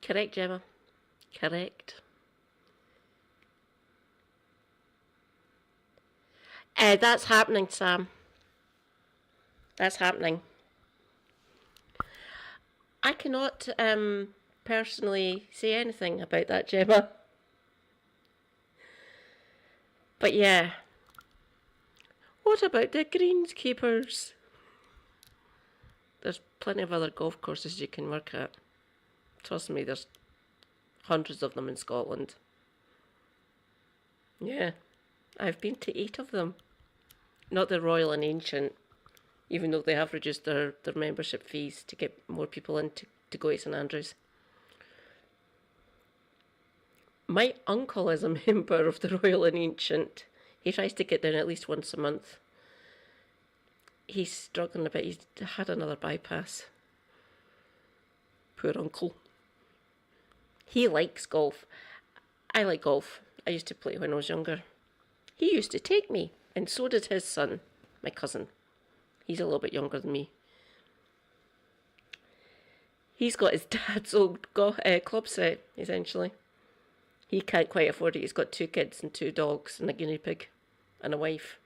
Correct, Gemma. Correct. That's happening, Sam. That's happening. I cannot personally say anything about that, Gemma. But yeah. What about the greenskeepers? There's plenty of other golf courses you can work at. Trust me, there's hundreds of them in Scotland. Yeah, I've been to 8 of them. Not the Royal and Ancient, even though they have reduced their membership fees to get more people in to go to St Andrews. My uncle is a member of the Royal and Ancient. He tries to get down at least once a month. He's struggling a bit. He's had another bypass. Poor uncle. He likes golf. I like golf. I used to play when I was younger. He used to take me, and so did his son, my cousin. He's a little bit younger than me. He's got his dad's old club set, essentially. He can't quite afford it. He's got 2 kids and 2 dogs and a guinea pig and a wife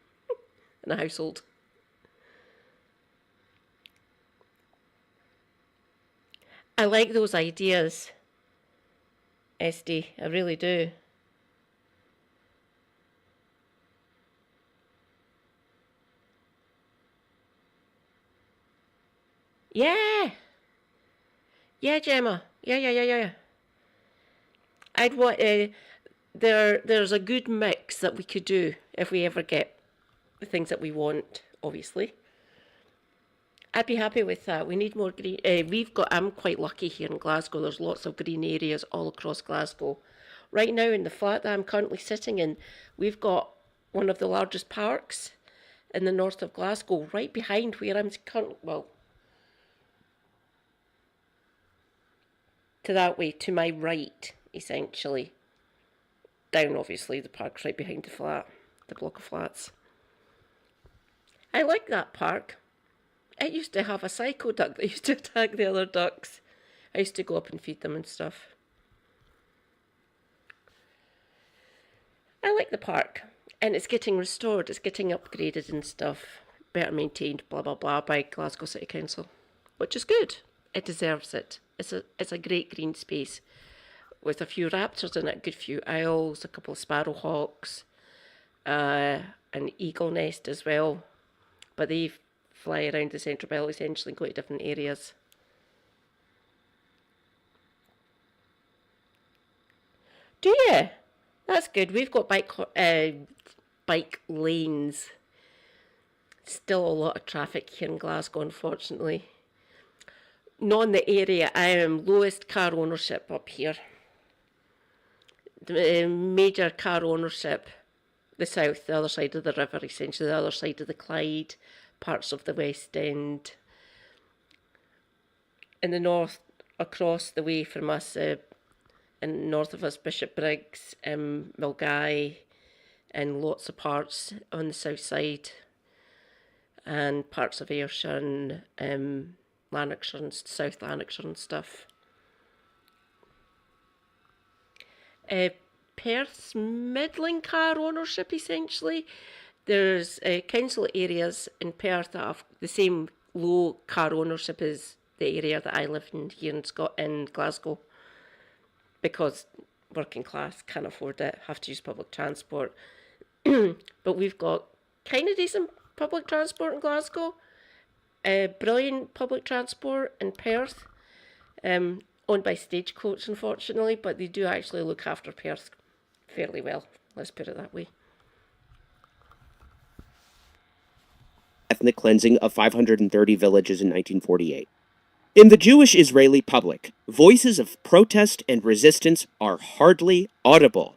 and a household. I like those ideas, SD. I really do. Yeah. Yeah, Gemma. Yeah. I'd want there's a good mix that we could do if we ever get the things that we want, obviously. I'd be happy with that. We need more green. I'm quite lucky here in Glasgow. There's lots of green areas all across Glasgow. Right now in the flat that I'm currently sitting in, we've got one of the largest parks in the north of Glasgow, right behind where I'm currently, well, to that way, to my right, essentially. Down, obviously, the park's right behind the flat, the block of flats. I like that park. It used to have a psycho duck that used to attack the other ducks. I used to go up and feed them and stuff. I like the park. And it's getting restored, it's getting upgraded and stuff. Better maintained, blah, blah, blah, by Glasgow City Council. Which is good. It deserves it. It's a great green space. With a few raptors in it, a good few owls, a couple of sparrowhawks, an eagle nest as well. But they fly around the central belt, essentially, and go to different areas. Do you? That's good. We've got bike lanes. Still a lot of traffic here in Glasgow, unfortunately. Not in the area. I am lowest car ownership up here. The major car ownership, the south, the other side of the river, essentially the other side of the Clyde, parts of the West End. In the north, across the way from us, and north of us, Bishopbriggs, Milngavie, and lots of parts on the south side, and parts of Ayrshire, Lanarkshire, and South Lanarkshire and stuff. Perth's middling car ownership, essentially. There's council areas in Perth that have the same low car ownership as the area that I live in here in Glasgow, because working class can't afford it, have to use public transport. But we've got kind of decent public transport in Glasgow, brilliant public transport in Perth, owned by Stagecoach, unfortunately, but they do actually look after Perth fairly well, let's put it that way. Ethnic cleansing of 530 villages in 1948. In the Jewish-Israeli public, voices of protest and resistance are hardly audible.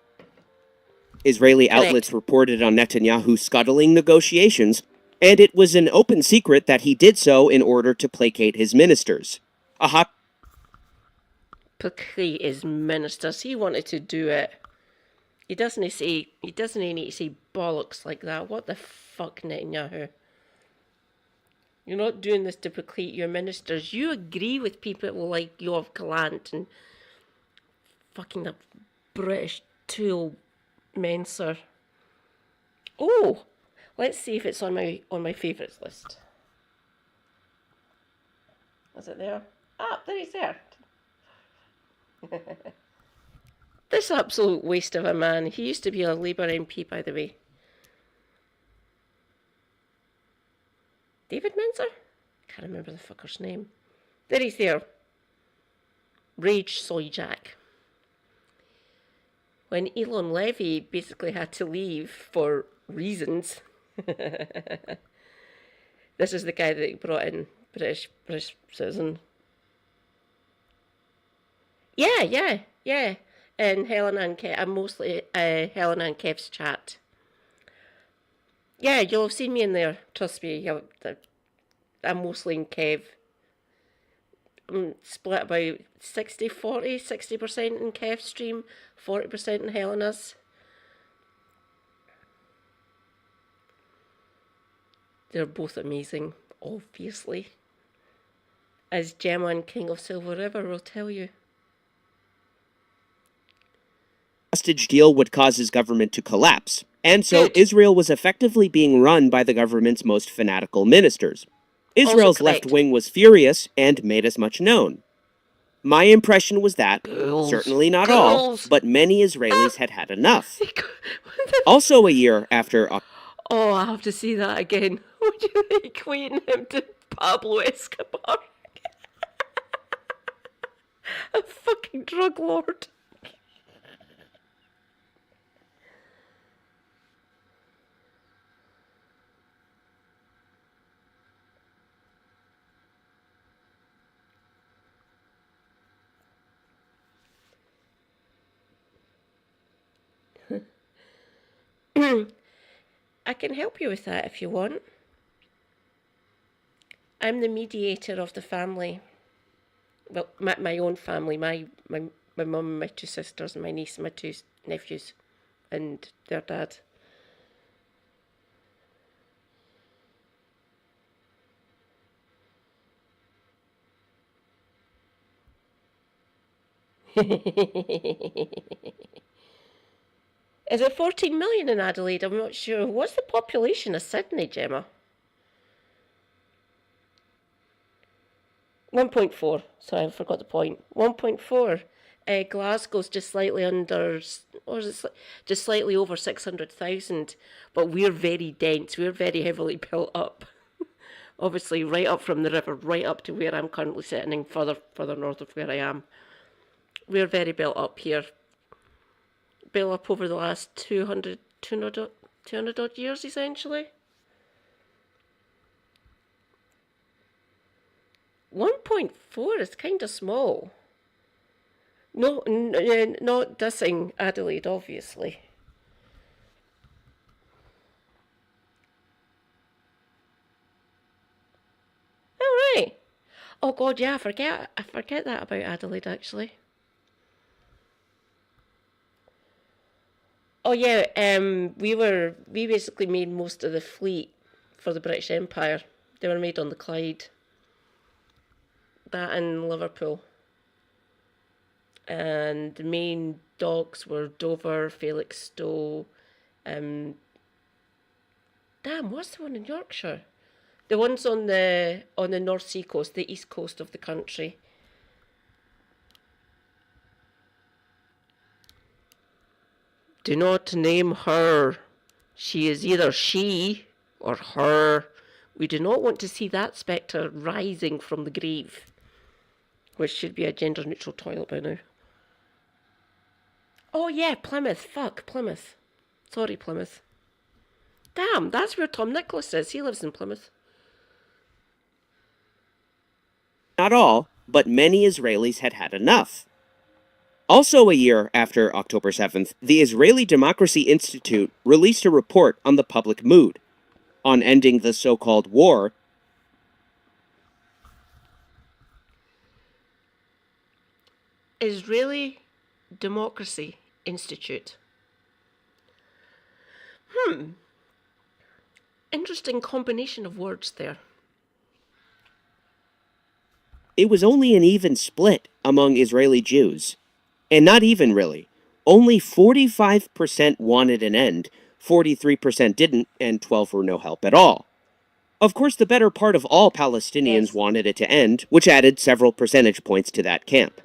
Israeli outlets reported on Netanyahu scuttling negotiations, and it was an open secret that he did so in order to placate his ministers. Placate his ministers. He wanted to do it. He doesn't need to say bollocks like that. What the fuck, Netanyahu? You're not doing this to placate your ministers. You agree with people like Yoav Gallant and fucking the British tool Menser. Oh, let's see if it's on my favourites list. Is it there? Ah, there he's there. This absolute waste of a man. He used to be a Labour MP, by the way. David Menser? Can't remember the fucker's name. There he's there. Rage Soy Jack. When Elon Levy basically had to leave for reasons, this is the guy that he brought in, British citizen. Yeah. And Helena and Kev, I'm mostly Helena and Kev's chat. Yeah, you'll have seen me in there, trust me. I'm mostly in Kev. I'm split about 60-40, 60% in Kev's stream, 40% in Helena's. They're both amazing, obviously. As Gemma and King of Silver River will tell you. Hostage deal would cause his government to collapse, and so Israel was effectively being run by the government's most fanatical ministers. Israel's left wing was furious and made as much known. My impression was that, certainly not all, but many Israelis had had enough. Also a year after... Oh, I have to see that again. Would you equating him to Pablo Escobar? A fucking drug lord. I can help you with that if you want. I'm the mediator of the family. Well, my own family, my mum and my two sisters and my niece and my two nephews and their dad. Is it 14 million in Adelaide? I'm not sure. What's the population of Sydney, Gemma? 1.4. Sorry, I forgot the point. 1.4. Glasgow's just slightly under, or is it just slightly over 600,000. But we're very dense. We're very heavily built up. Obviously, right up from the river, right up to where I'm currently sitting, and further north of where I am. We're very built up here. Built up over the last 200 odd years, essentially. 1.4 is kind of small. No, not dissing Adelaide, obviously. Oh, right. Oh, God, yeah, I forget that about Adelaide, actually. Oh, yeah, we basically made most of the fleet for the British Empire. They were made on the Clyde. That in Liverpool. And the main docks were Dover, Felixstowe, damn, what's the one in Yorkshire? The ones on the North Sea coast, the east coast of the country. Do not name her. She is either she or her. We do not want to see that spectre rising from the grave, which should be a gender-neutral toilet by now. Oh yeah, Plymouth. Fuck, Plymouth. Sorry, Plymouth. Damn, that's where Tom Nicholas is. He lives in Plymouth. Not all, but many Israelis had had enough. Also a year after October 7th, the Israeli Democracy Institute released a report on the public mood on ending the so-called war. Israeli Democracy Institute. Interesting combination of words there. It was only an even split among Israeli Jews. And not even really. Only 45% wanted an end, 43% didn't, and 12% were no help at all. Of course, the better part of all Palestinians wanted it to end, which added several percentage points to that camp.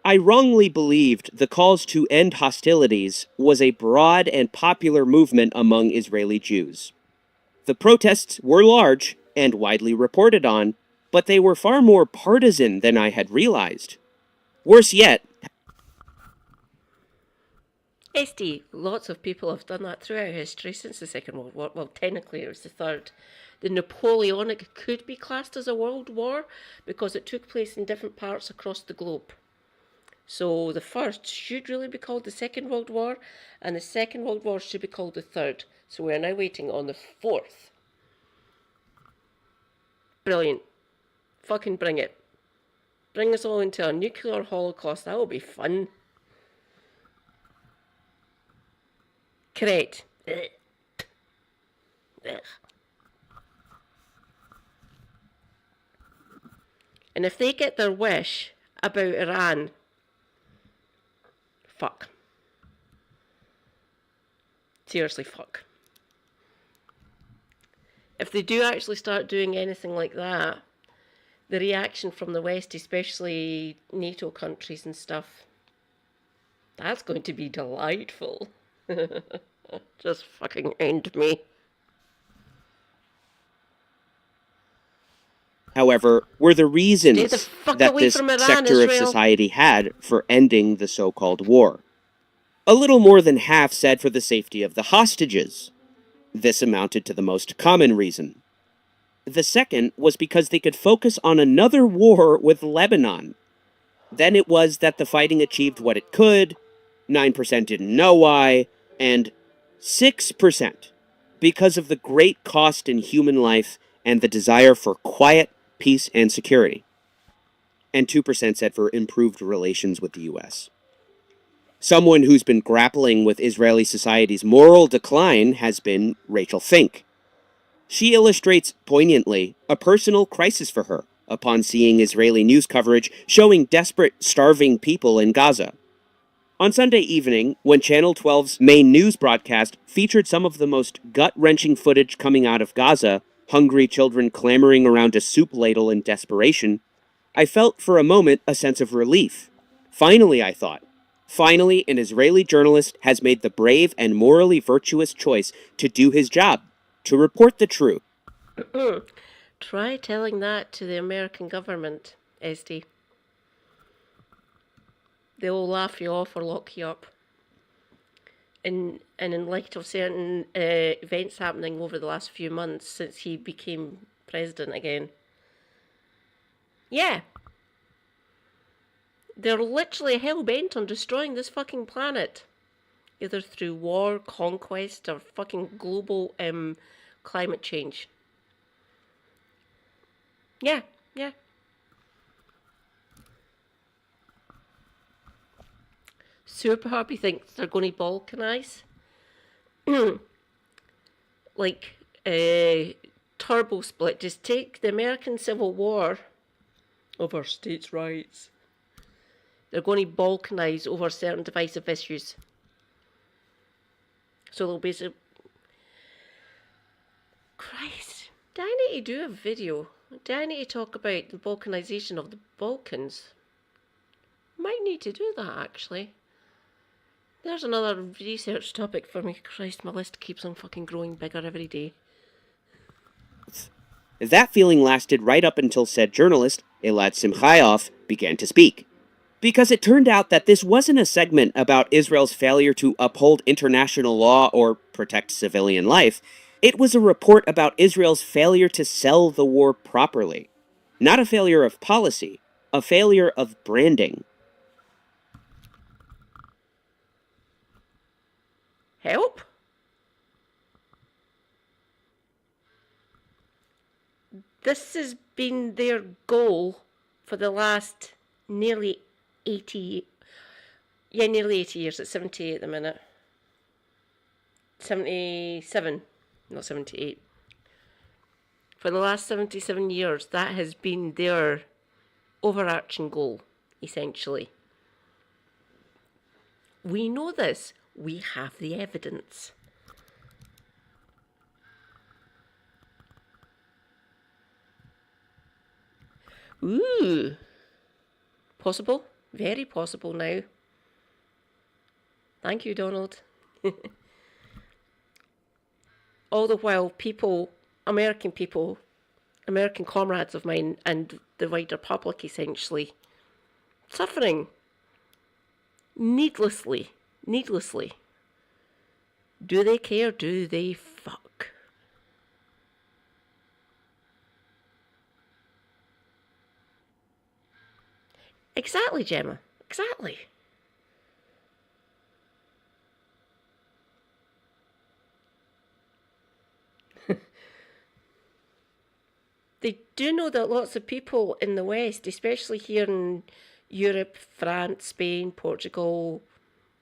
I wrongly believed the calls to end hostilities was a broad and popular movement among Israeli Jews. The protests were large and widely reported on, but they were far more partisan than I had realized. Worse yet, SD, lots of people have done that throughout history since the Second World War. Well, technically it was the Third. The Napoleonic could be classed as a world war because it took place in different parts across the globe. So the first should really be called the Second World War, and the Second World War should be called the Third. So we are now waiting on the fourth. Brilliant. Fucking bring it. Bring us all into a nuclear holocaust. That will be fun. Correct. And if they get their wish about Iran, fuck. Seriously, fuck. If they do actually start doing anything like that, the reaction from the West, especially NATO countries and stuff, that's going to be delightful. Just fucking end me. however, were the reasons that this Iran, sector Israel. of society had for ending the so-called war. A little more than half said for the safety of the hostages. This amounted to the most common reason. The second was because they could focus on another war with Lebanon. Then it was that the fighting achieved what it could, 9% didn't know why, and 6% because of the great cost in human life and the desire for quiet, peace, and security. And 2% said for improved relations with the U.S. Someone who's been grappling with Israeli society's moral decline has been Rachel Fink. She illustrates poignantly a personal crisis for her upon seeing Israeli news coverage showing desperate, starving people in Gaza. On Sunday evening, when Channel 12's main news broadcast featured some of the most gut-wrenching footage coming out of Gaza, hungry children clamoring around a soup ladle in desperation, I felt for a moment a sense of relief. Finally, I thought. Finally, an Israeli journalist has made the brave and morally virtuous choice to do his job, to report the truth. Try telling that to the American government, Esty. They'll laugh you off or lock you up. And in light of certain events happening over the last few months since he became president again. Yeah. They're literally hell-bent on destroying this fucking planet. Either through war, conquest, or fucking global climate change. Yeah. Super Happy thinks they're going to balkanize. Like, turbo split. Just take the American Civil War over states' rights. They're going to balkanize over certain divisive issues. So they'll basically... Christ. Do I need to do a video? Do I need to talk about the balkanization of the Balkans? Might need to do that, actually. There's another research topic for me. Christ, my list keeps on fucking growing bigger every day. That feeling lasted right up until said journalist, Elad Simchayoff, began to speak. Because it turned out that this wasn't a segment about Israel's failure to uphold international law or protect civilian life. It was a report about Israel's failure to sell the war properly. Not a failure of policy, a failure of branding. Help? This has been their goal for the last nearly 80 years. It's 78 at the minute. 77, not 78. For the last 77 years, that has been their overarching goal, essentially. We know this. We have the evidence. Ooh. Possible. Very possible now. Thank you, Donald. All the while, American comrades of mine and the wider public, essentially, suffering needlessly. Do they care? Do they fuck? Exactly, Gemma. Exactly. They do know that lots of people in the West, especially here in Europe, France, Spain, Portugal,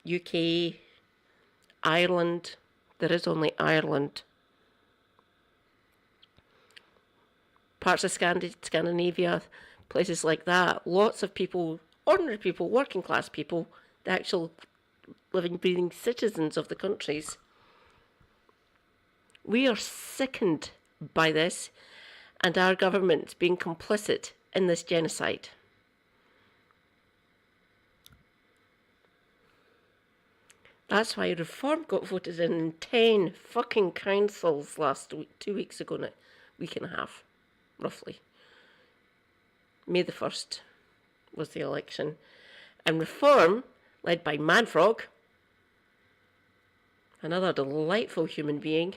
UK, Ireland, there is only Ireland, parts of Scandinavia, places like that, lots of people, ordinary people, working class people, the actual living, breathing citizens of the countries. We are sickened by this and our government being complicit in this genocide. That's why reform got voted in 10 fucking councils last week, 2 weeks ago now, week and a half, roughly. May the 1st was the election. And reform, led by Manfrog, another delightful human being,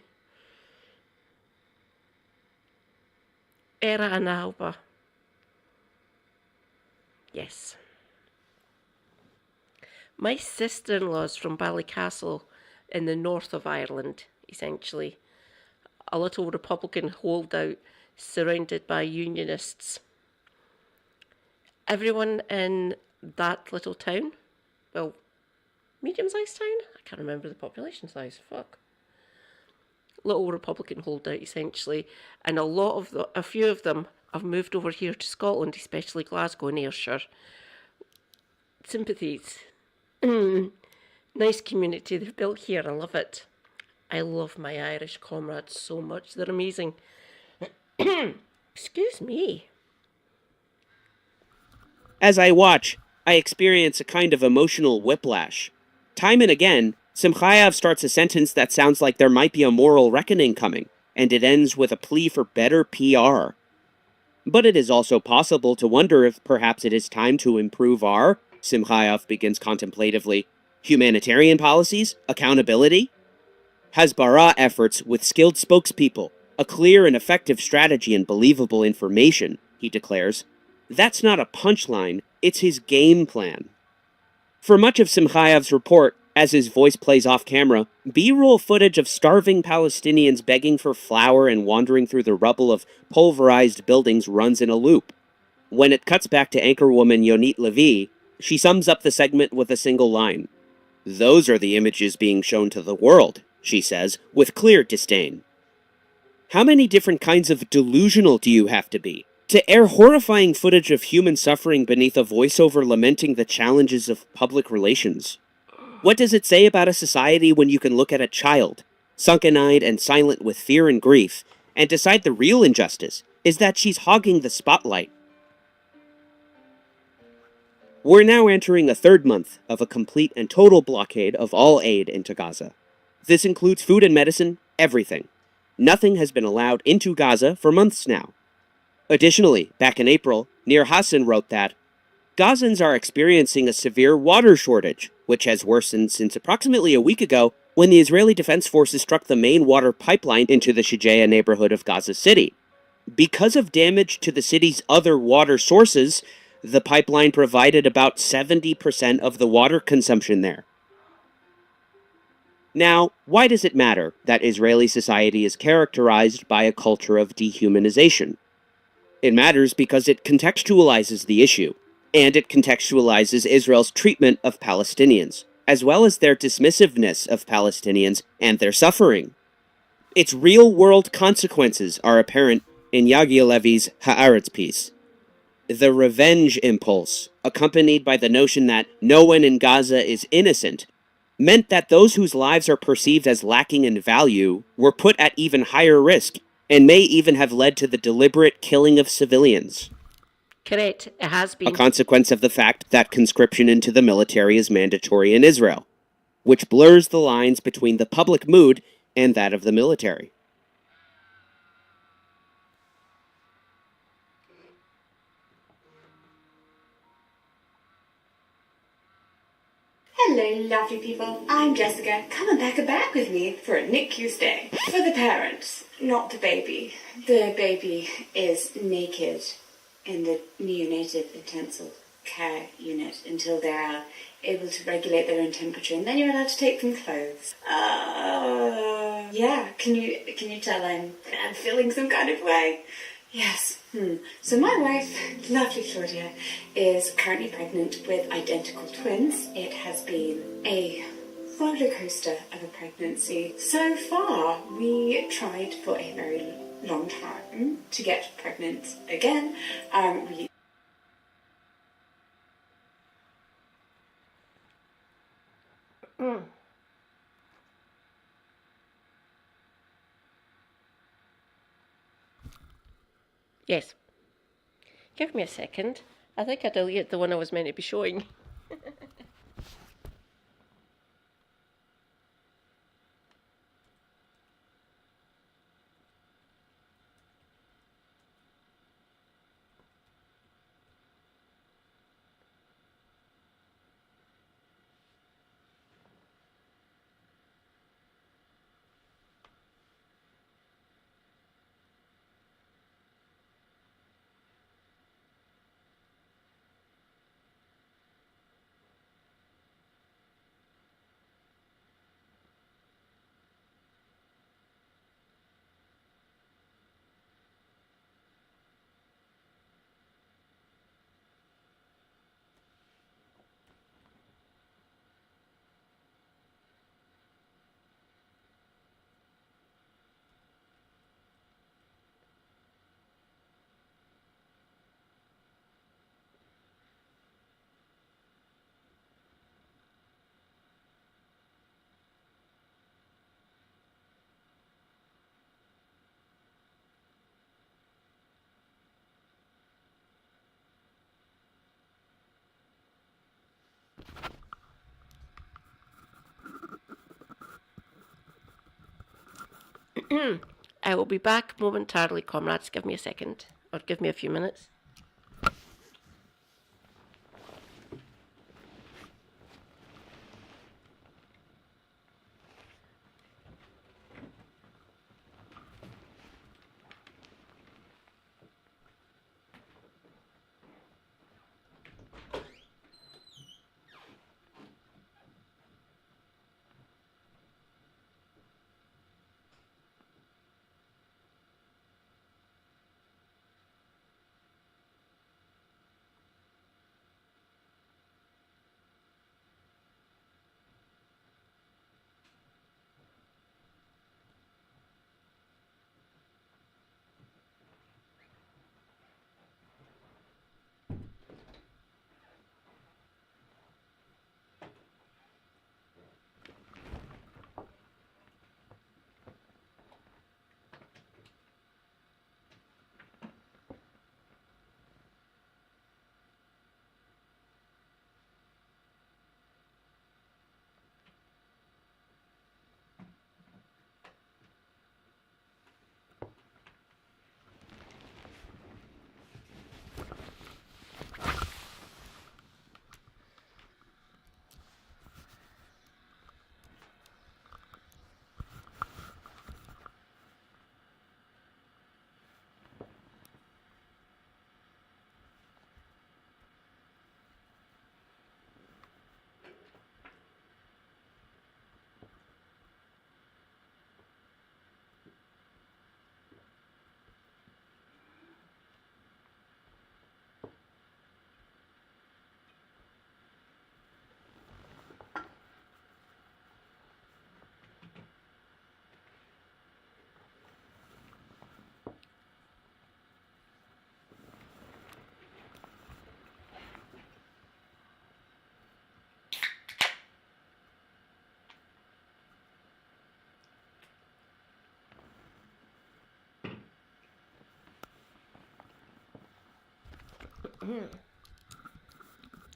Era Analba. Yes. My sister-in-law's from Ballycastle, in the north of Ireland, essentially. A little Republican holdout surrounded by Unionists. Everyone in that little town, well, medium-sized town? I can't remember the population size, fuck. Little Republican holdout, essentially, and a few of them have moved over here to Scotland, especially Glasgow and Ayrshire. Sympathies. Nice community they've built here, I love it. I love my Irish comrades so much, they're amazing. Excuse me. As I watch, I experience a kind of emotional whiplash. Time and again, Simchayev starts a sentence that sounds like there might be a moral reckoning coming, and it ends with a plea for better PR. But it is also possible to wonder if perhaps it is time to improve our, Simchayev begins contemplatively, humanitarian policies, accountability, Hasbara efforts with skilled spokespeople, a clear and effective strategy and believable information, he declares. That's not a punchline, it's his game plan. For much of Simchayev's report, as his voice plays off camera, B-roll footage of starving Palestinians begging for flour and wandering through the rubble of pulverized buildings runs in a loop. When it cuts back to anchorwoman Yonit Levi, she sums up the segment with a single line. Those are the images being shown to the world, she says, with clear disdain. How many different kinds of delusional do you have to be to air horrifying footage of human suffering beneath a voiceover lamenting the challenges of public relations? What does it say about a society when you can look at a child, sunken-eyed and silent with fear and grief, and decide the real injustice is that she's hogging the spotlight? We're now entering a third month of a complete and total blockade of all aid into Gaza. This includes food and medicine, everything. Nothing has been allowed into Gaza for months now. Additionally, back in April, Nir Hassan wrote that Gazans are experiencing a severe water shortage, which has worsened since approximately a week ago when the Israeli Defense Forces struck the main water pipeline into the Shijaya neighborhood of Gaza City. Because of damage to the city's other water sources, the pipeline provided about 70% of the water consumption there. Now, why does it matter that Israeli society is characterized by a culture of dehumanization? It matters because it contextualizes the issue, and it contextualizes Israel's treatment of Palestinians, as well as their dismissiveness of Palestinians and their suffering. Its real-world consequences are apparent in Yagi Levi's Haaretz piece. The revenge impulse, accompanied by the notion that no one in Gaza is innocent, meant that those whose lives are perceived as lacking in value were put at even higher risk, and may even have led to the deliberate killing of civilians. Correct, it has been. A consequence of the fact that conscription into the military is mandatory in Israel, which blurs the lines between the public mood and that of the military. Hello, lovely people. I'm Jessica. Come and pack a bag with me for a NICU stay. For the parents, not the baby. The baby is naked in the neonatal intensive care unit until they are able to regulate their own temperature, and then you're allowed to take them clothes. Yeah. Can you tell I'm feeling some kind of way? Yes. So my wife, lovely Claudia, is currently pregnant with identical twins. It has been a roller coaster of a pregnancy. So far, we tried for a very long time to get pregnant again. Yes. Give me a second. I think I deleted the one I was meant to be showing. I will be back momentarily, comrades. Give me a second, or give me a few minutes.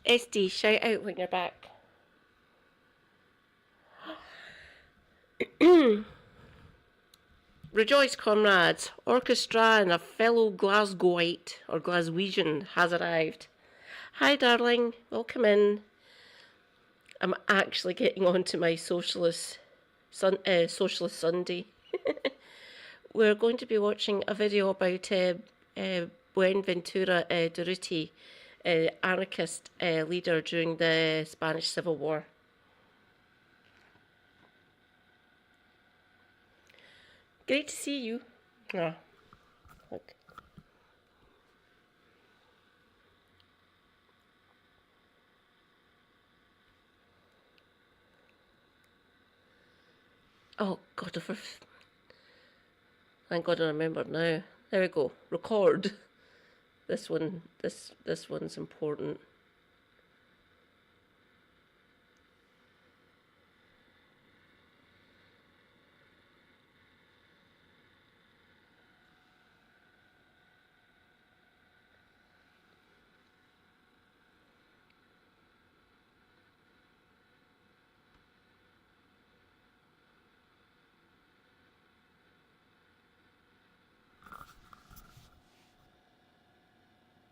SD, shout out when you're back. Rejoice, comrades. Orchestra and a fellow Glasgowite, or Glaswegian, has arrived. Hi, darling. Welcome in. I'm actually getting on to my Socialist Sunday. We're going to be watching a video about Buenaventura Durruti, anarchist leader during the Spanish Civil War. Great to see you. Oh, look. Oh God, thank God I remembered now. There we go. Record. This one's important.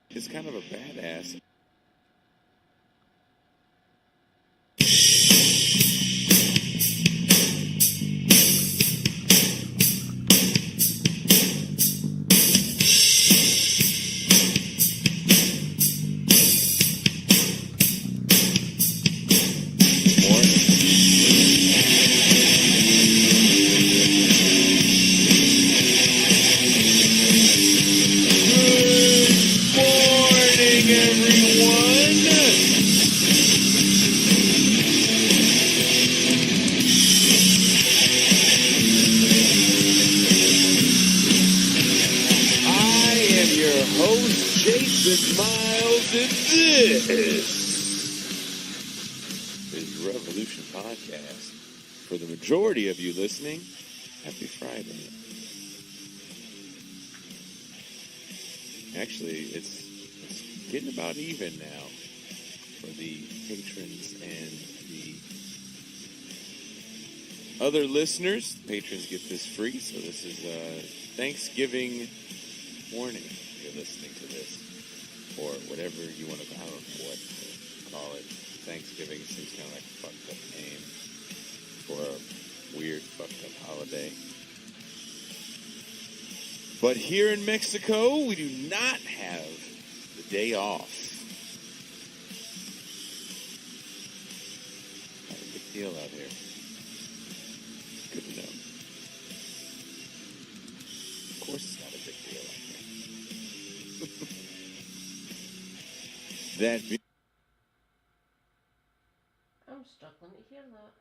It's kind of a badass. Podcast. For the majority of you listening, happy Friday. Actually, it's getting about even now for the patrons and the other listeners, patrons get this free, so this is Thanksgiving morning. You're listening to this, or whatever you want to, I don't know what to call it. Thanksgiving seems kind of like a fucked up name for a weird fucked up holiday. But here in Mexico, we do not have the day off. Not a big deal out here. Good to know. Of course it's not a big deal out here. That I'm struggling to hear that.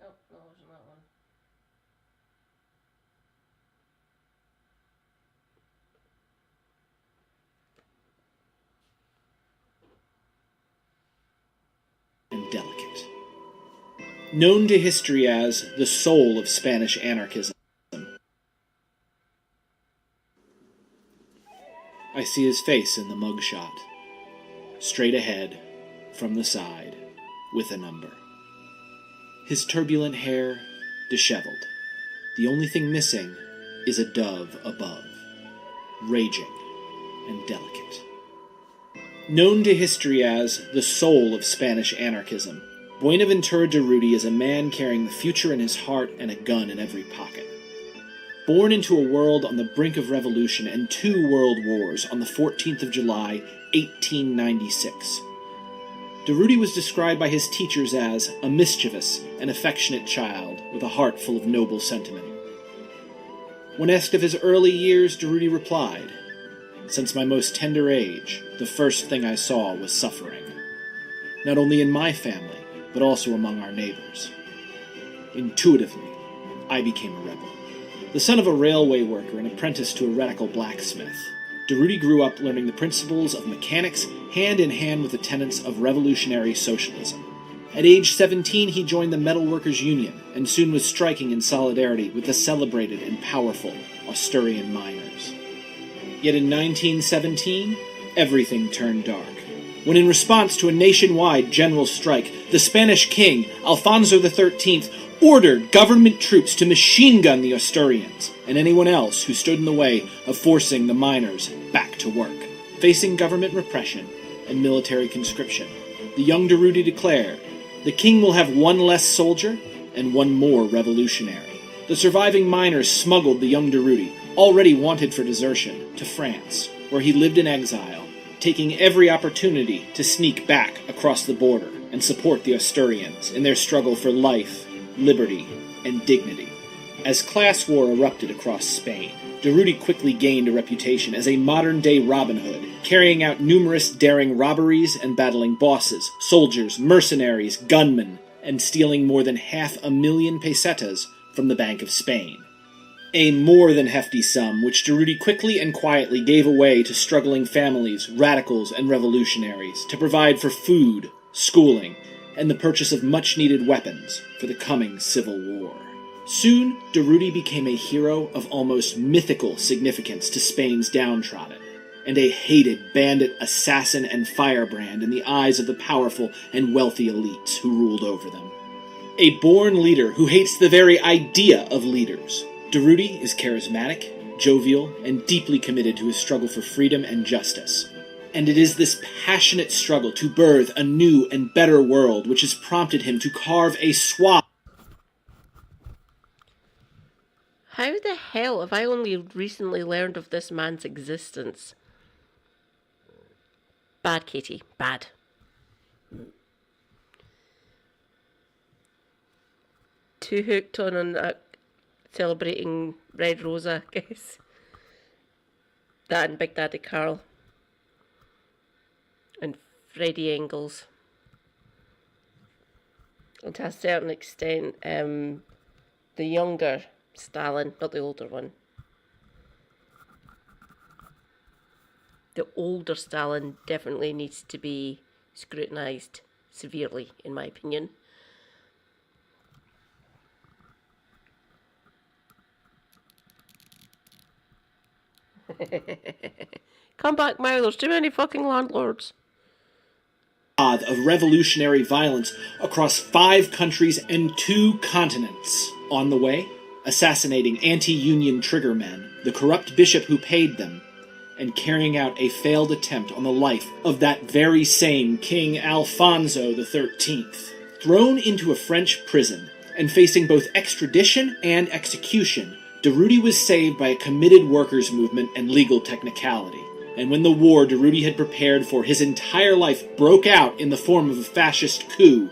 Nope, no, it wasn't that one. And delicate. Known to history as the soul of Spanish anarchism. I see his face in the mugshot. Straight ahead, from the side, with a number. His turbulent hair, disheveled. The only thing missing is a dove above, raging and delicate. Known to history as the soul of Spanish anarchism, Buenaventura Durruti is a man carrying the future in his heart and a gun in every pocket. Born into a world on the brink of revolution and 2 world wars on the 14th of July, 1896. Durruti was described by his teachers as a mischievous and affectionate child with a heart full of noble sentiment. When asked of his early years, Durruti replied, "Since my most tender age, the first thing I saw was suffering. Not only in my family, but also among our neighbors. Intuitively, I became a rebel." The son of a railway worker and apprentice to a radical blacksmith, Durruti grew up learning the principles of mechanics hand in hand with the tenets of revolutionary socialism. At age 17, he joined the Metal Workers Union and soon was striking in solidarity with the celebrated and powerful Asturian miners. Yet in 1917, everything turned dark, when in response to a nationwide general strike, the Spanish king, Alfonso XIII, ordered government troops to machine gun the Asturians and anyone else who stood in the way of forcing the miners back to work. Facing government repression and military conscription, the young Durruti declared, "The king will have 1 less soldier and 1 more revolutionary." The surviving miners smuggled the young Durruti, already wanted for desertion, to France, where he lived in exile, taking every opportunity to sneak back across the border and support the Asturians in their struggle for life, liberty, and dignity. As class war erupted across Spain, Durruti quickly gained a reputation as a modern-day Robin Hood, carrying out numerous daring robberies and battling bosses, soldiers, mercenaries, gunmen, and stealing more than 500,000 pesetas from the Bank of Spain. A more than hefty sum, which Durruti quickly and quietly gave away to struggling families, radicals, and revolutionaries to provide for food, schooling, and the purchase of much-needed weapons for the coming civil war. Soon, Durruti became a hero of almost mythical significance to Spain's downtrodden, and a hated bandit, assassin, and firebrand in the eyes of the powerful and wealthy elites who ruled over them. A born leader who hates the very idea of leaders, Durruti is charismatic, jovial, and deeply committed to his struggle for freedom and justice. And it is this passionate struggle to birth a new and better world which has prompted him to carve a swath. How the hell have I only recently learned of this man's existence? Bad, Katie. Bad. Too hooked on celebrating Red Rosa, I guess. That and Big Daddy Carl. And Freddie Engels. And to a certain extent, the younger Stalin, not the older one. The older Stalin definitely needs to be scrutinised severely, in my opinion. Come back, Mao, there's too many fucking landlords. Of revolutionary violence across 5 countries and 2 continents. On the way, assassinating anti-union triggermen, the corrupt bishop who paid them, and carrying out a failed attempt on the life of that very same King Alfonso XIII. Thrown into a French prison and facing both extradition and execution, Durruti was saved by a committed workers' movement and legal technicality. And when the war Durruti had prepared for his entire life broke out in the form of a fascist coup,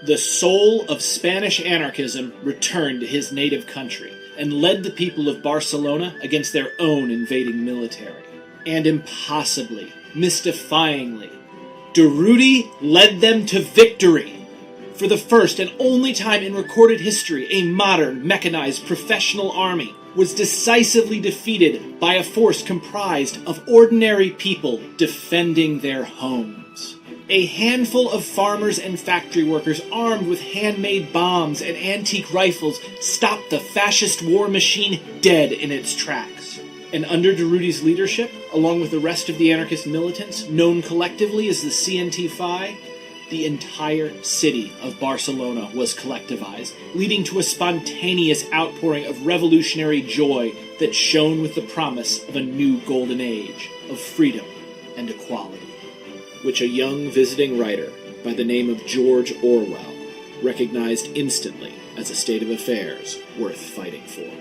the soul of Spanish anarchism returned to his native country and led the people of Barcelona against their own invading military. And impossibly, mystifyingly, Durruti led them to victory. For the first and only time in recorded history, a modern, mechanized, professional army was decisively defeated by a force comprised of ordinary people defending their homes. A handful of farmers and factory workers armed with handmade bombs and antique rifles stopped the fascist war machine dead in its tracks. And under Durruti's leadership, along with the rest of the anarchist militants, known collectively as the CNT-FI, the entire city of Barcelona was collectivized, leading to a spontaneous outpouring of revolutionary joy that shone with the promise of a new golden age of freedom and equality, which a young visiting writer by the name of George Orwell recognized instantly as a state of affairs worth fighting for.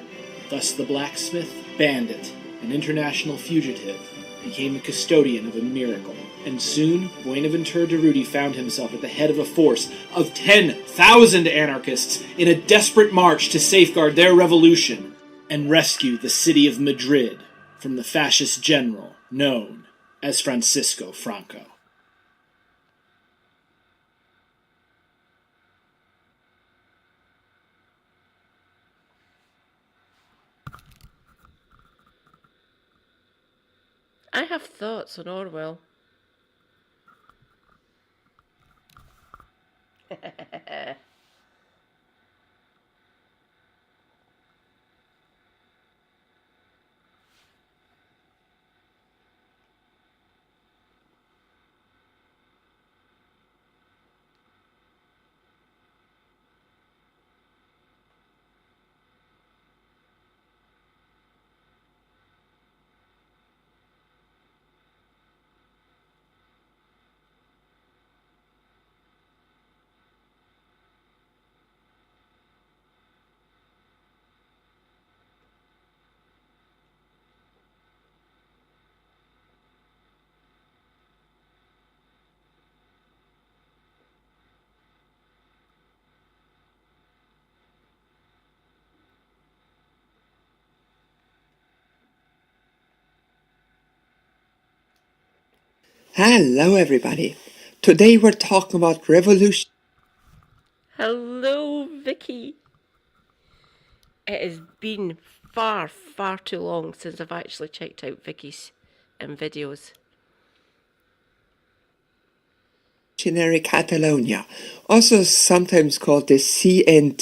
Thus the blacksmith, bandit, and international fugitive became the custodian of a miracle, and soon Buenaventura Durruti found himself at the head of a force of 10,000 anarchists in a desperate march to safeguard their revolution and rescue the city of Madrid from the fascist general known as Francisco Franco. I have thoughts on Orwell. Hello everybody. Today we're talking about revolution. Hello, Vicky. It has been far, far too long since I've actually checked out Vicky's videos. Catalonia, also sometimes called the CNT-FIA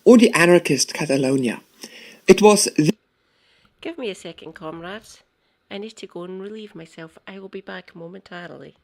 or the anarchist Catalonia. It was Give me a second, comrades. I need to go and relieve myself. I will be back momentarily.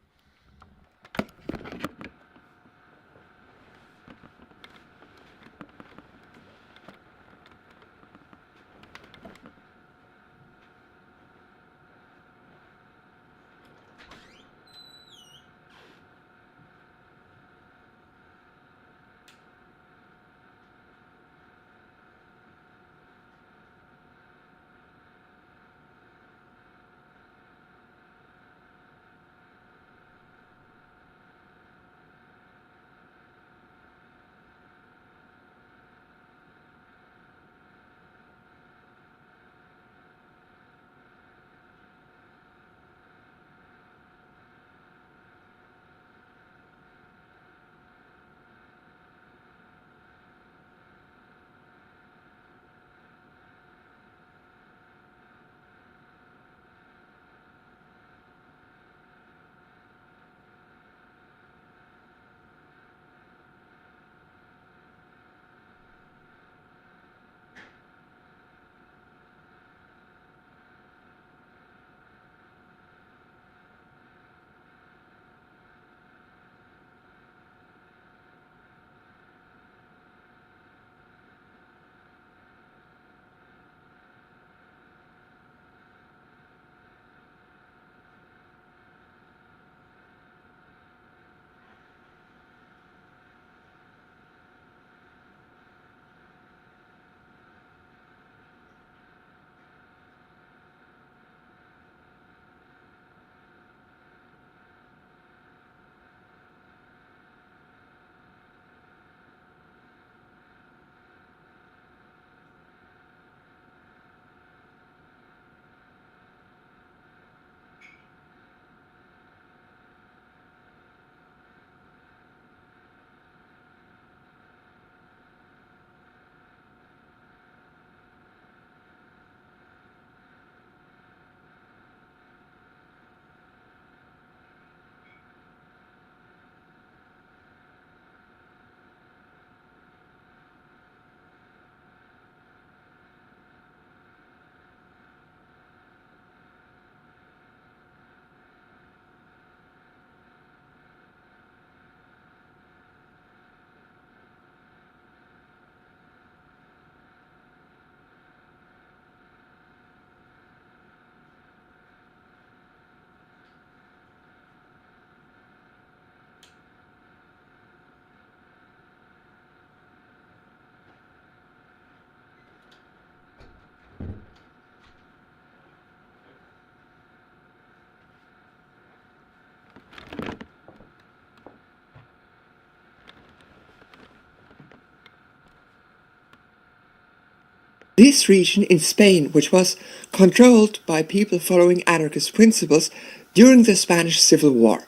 this region in Spain, which was controlled by people following anarchist principles during the Spanish Civil War.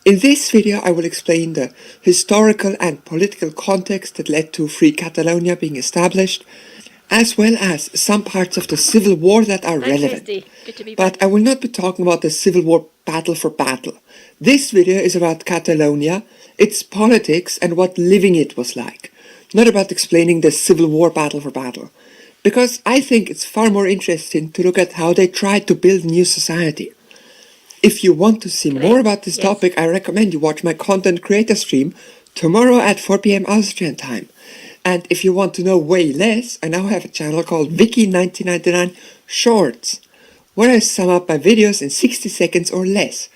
In this video I will explain the historical and political context that led to Free Catalonia being established, as well as some parts of the Civil War that are relevant. Good to be But back. I will not be talking about the Civil War battle for battle. This video is about Catalonia, its politics and what living it was like, not about explaining the Civil War battle for battle. Because I think it's far more interesting to look at how they tried to build a new society. If you want to see more about this topic, I recommend you watch my content creator stream tomorrow at 4 p.m. Austrian time. And if you want to know way less, I now have a channel called Wiki1999 Shorts, where I sum up my videos in 60 seconds or less.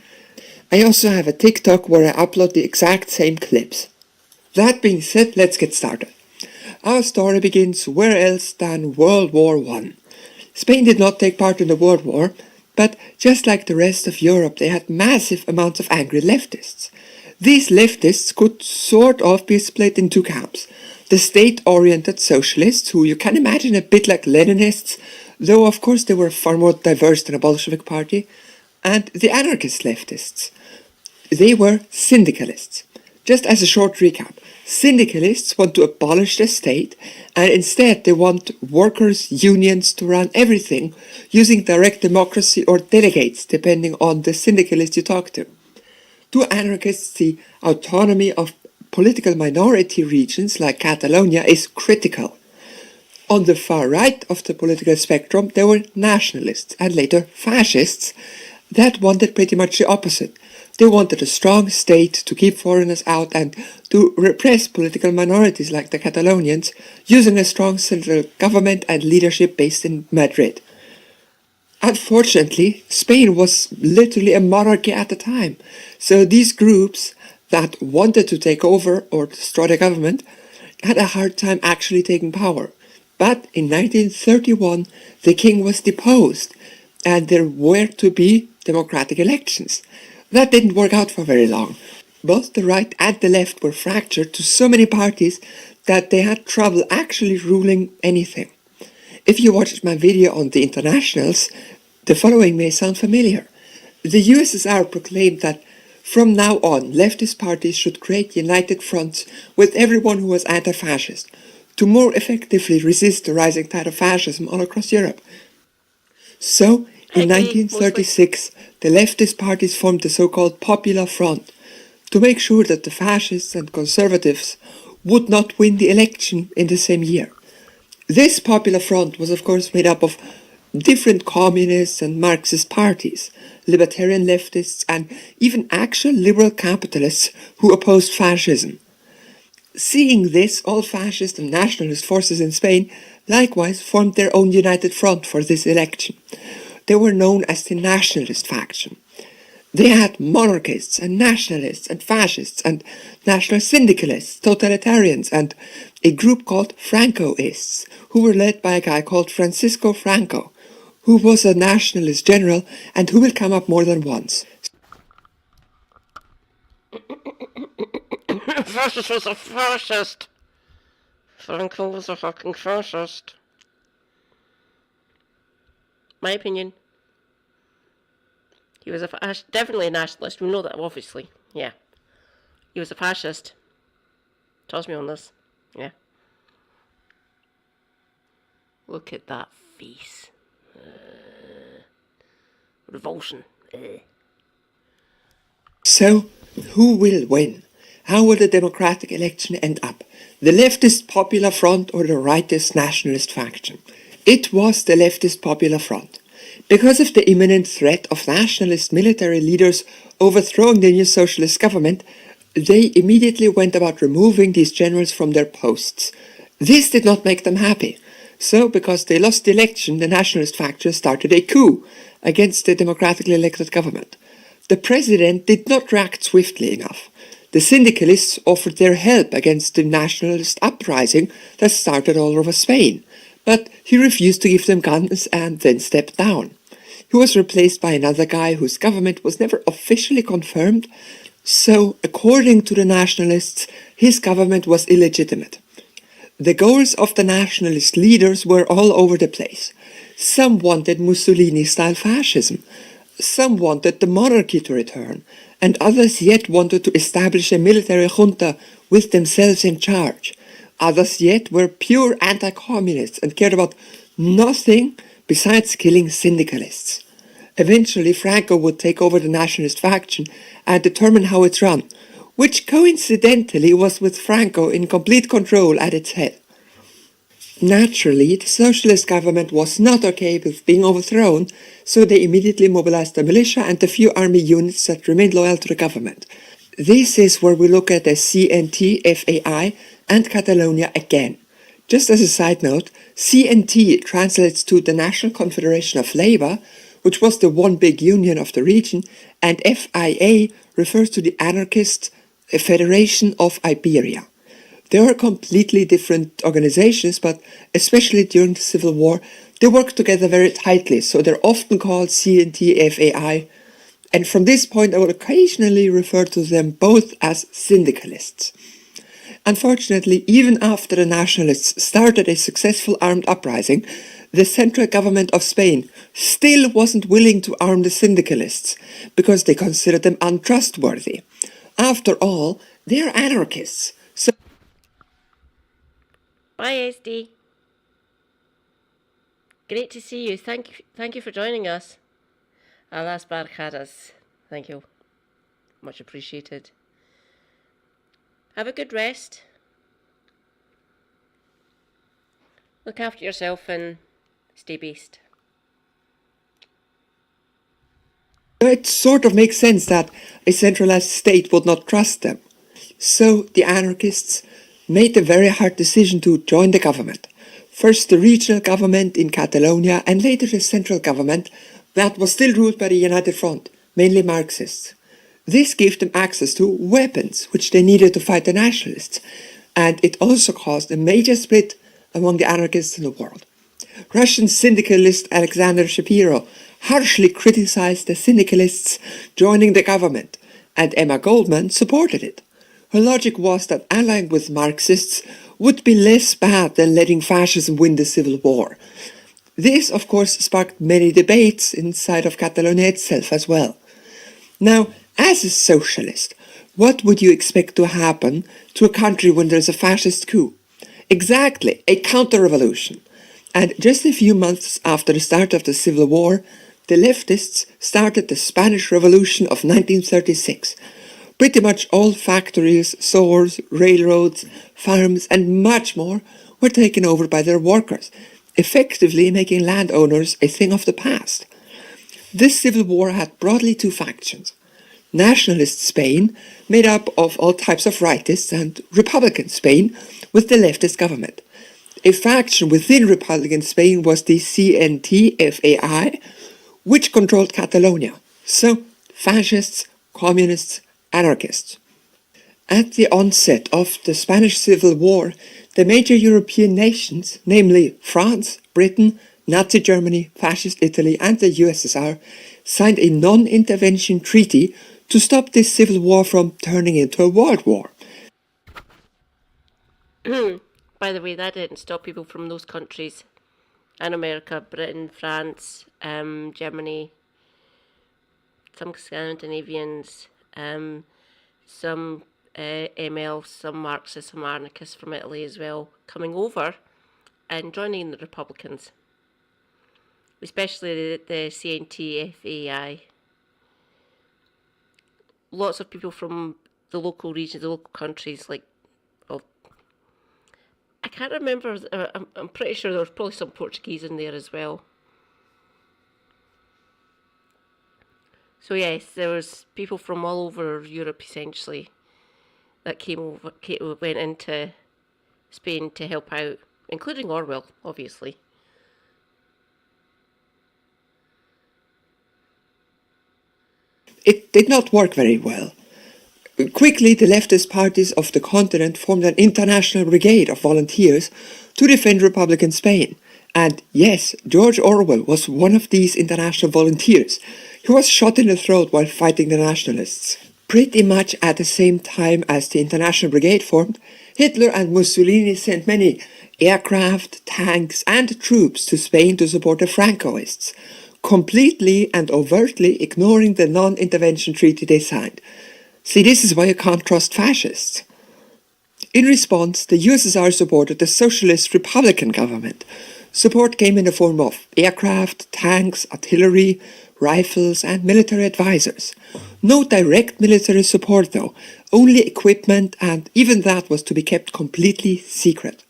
I also have a TikTok where I upload the exact same clips. That being said, let's get started. Our story begins where else than World War I. Spain did not take part in the World War, but just like the rest of Europe, they had massive amounts of angry leftists. These leftists could sort of be split in two camps. The state-oriented socialists, who you can imagine a bit like Leninists, though of course they were far more diverse than a Bolshevik party, and the anarchist leftists. They were syndicalists. Just as a short recap, syndicalists want to abolish the state, and instead they want workers' unions to run everything using direct democracy or delegates, depending on the syndicalist you talk to. Do anarchists see autonomy of political minority regions like Catalonia is critical. On the far right of the political spectrum, there were nationalists and later fascists that wanted pretty much the opposite. They wanted a strong state to keep foreigners out and to repress political minorities like the Catalonians, using a strong central government and leadership based in Madrid. Unfortunately, Spain was literally a monarchy at the time, so these groups that wanted to take over or destroy the government had a hard time actually taking power. But in 1931, the king was deposed, and there were to be democratic elections. That didn't work out for very long. Both the right and the left were fractured to so many parties that they had trouble actually ruling anything. If you watched my video on the internationals, the following may sound familiar. The USSR proclaimed that from now on, leftist parties should create united fronts with everyone who was anti-fascist to more effectively resist the rising tide of fascism all across Europe. So, in 1936, the leftist parties formed the so-called Popular Front to make sure that the fascists and conservatives would not win the election in the same year. This Popular Front was of course made up of different communist and Marxist parties, libertarian leftists, and even actual liberal capitalists who opposed fascism. Seeing this, all fascist and nationalist forces in Spain likewise formed their own united front for this election. They were known as the nationalist faction. They had monarchists and nationalists and fascists and national syndicalists, totalitarians, and a group called Francoists, who were led by a guy called Francisco Franco, who was a nationalist general and who will come up more than once. Fascist was a fascist. Franco was a fucking fascist. My opinion. He was definitely a nationalist. We know that, obviously. Yeah. He was a fascist. Trust me on this. Yeah. Look at that face. Revulsion. So, who will win? How will the democratic election end up? The leftist Popular Front or the rightist nationalist faction? It was the leftist Popular Front. Because of the imminent threat of nationalist military leaders overthrowing the new socialist government, they immediately went about removing these generals from their posts. This did not make them happy. So, because they lost the election, the nationalist faction started a coup against the democratically elected government. The president did not react swiftly enough. The syndicalists offered their help against the nationalist uprising that started all over Spain, but he refused to give them guns and then stepped down. He was replaced by another guy whose government was never officially confirmed, so according to the nationalists, his government was illegitimate. The goals of the nationalist leaders were all over the place. Some wanted Mussolini-style fascism, some wanted the monarchy to return, and others yet wanted to establish a military junta with themselves in charge. Others yet were pure anti-communists and cared about nothing besides killing syndicalists. Eventually, Franco would take over the nationalist faction and determine how it's run, which coincidentally was with Franco in complete control at its head. Naturally, the socialist government was not okay with being overthrown, so they immediately mobilized the militia and the few army units that remained loyal to the government. This is where we look at the CNT, FAI, and Catalonia again. Just as a side note, CNT translates to the National Confederation of Labour, which was the one big union of the region, and FIA refers to the Anarchist Federation of Iberia. They are completely different organizations, but especially during the Civil War, they work together very tightly, so they're often called CNT, FAI, and from this point I will occasionally refer to them both as syndicalists. Unfortunately, even after the nationalists started a successful armed uprising, the central government of Spain still wasn't willing to arm the syndicalists, because they considered them untrustworthy. After all, they're anarchists. So bye, SD. Great to see you. Thank you for joining us. A las barcadas. Thank you. Much appreciated. Have a good rest. Look after yourself and stay based. It sort of makes sense that a centralized state would not trust them. So the anarchists made the very hard decision to join the government. First the regional government in Catalonia and later the central government that was still ruled by the United Front, mainly Marxists. This gave them access to weapons which they needed to fight the nationalists, and it also caused a major split among the anarchists in the world. Russian syndicalist Alexander Shapiro harshly criticized the syndicalists joining the government, and Emma Goldman supported it. Her logic was that allying with Marxists would be less bad than letting fascism win the civil war. This, of course, sparked many debates inside of Catalonia itself as well. Now, as a socialist, what would you expect to happen to a country when there's a fascist coup? Exactly, a counter-revolution. And just a few months after the start of the Civil War, the leftists started the Spanish Revolution of 1936. Pretty much all factories, stores, railroads, farms, and much more were taken over by their workers, effectively making landowners a thing of the past. This civil war had broadly two factions. Nationalist Spain, made up of all types of rightists, and Republican Spain, with the leftist government. A faction within Republican Spain was the CNT-FAI, which controlled Catalonia. So, fascists, communists, anarchists. At the onset of the Spanish Civil War, the major European nations, namely France, Britain, Nazi Germany, Fascist Italy, and the USSR, signed a non-intervention treaty to stop this civil war from turning into a world war. By the way, that didn't stop people from those countries and America, Britain, France, Germany, some Scandinavians, some ML, some Marxists, some anarchists from Italy as well, coming over and joining the Republicans, especially the CNT-FAI. Lots of people from the local regions, the local countries, like, well, I can't remember, I'm pretty sure there was probably some Portuguese in there as well. So yes, there was people from all over Europe essentially that went into Spain to help out, including Orwell, obviously. It did not work very well. Quickly, the leftist parties of the continent formed an international brigade of volunteers to defend Republican Spain. And yes, George Orwell was one of these international volunteers. He was shot in the throat while fighting the nationalists. Pretty much at the same time as the international brigade formed, Hitler and Mussolini sent many aircraft, tanks, and troops to Spain to support the Francoists, completely and overtly ignoring the non-intervention treaty they signed. See, this is why you can't trust fascists. In response, the USSR supported the Socialist Republican government. Support came in the form of aircraft, tanks, artillery, rifles, and military advisors. No direct military support though, only equipment, and even that was to be kept completely secret.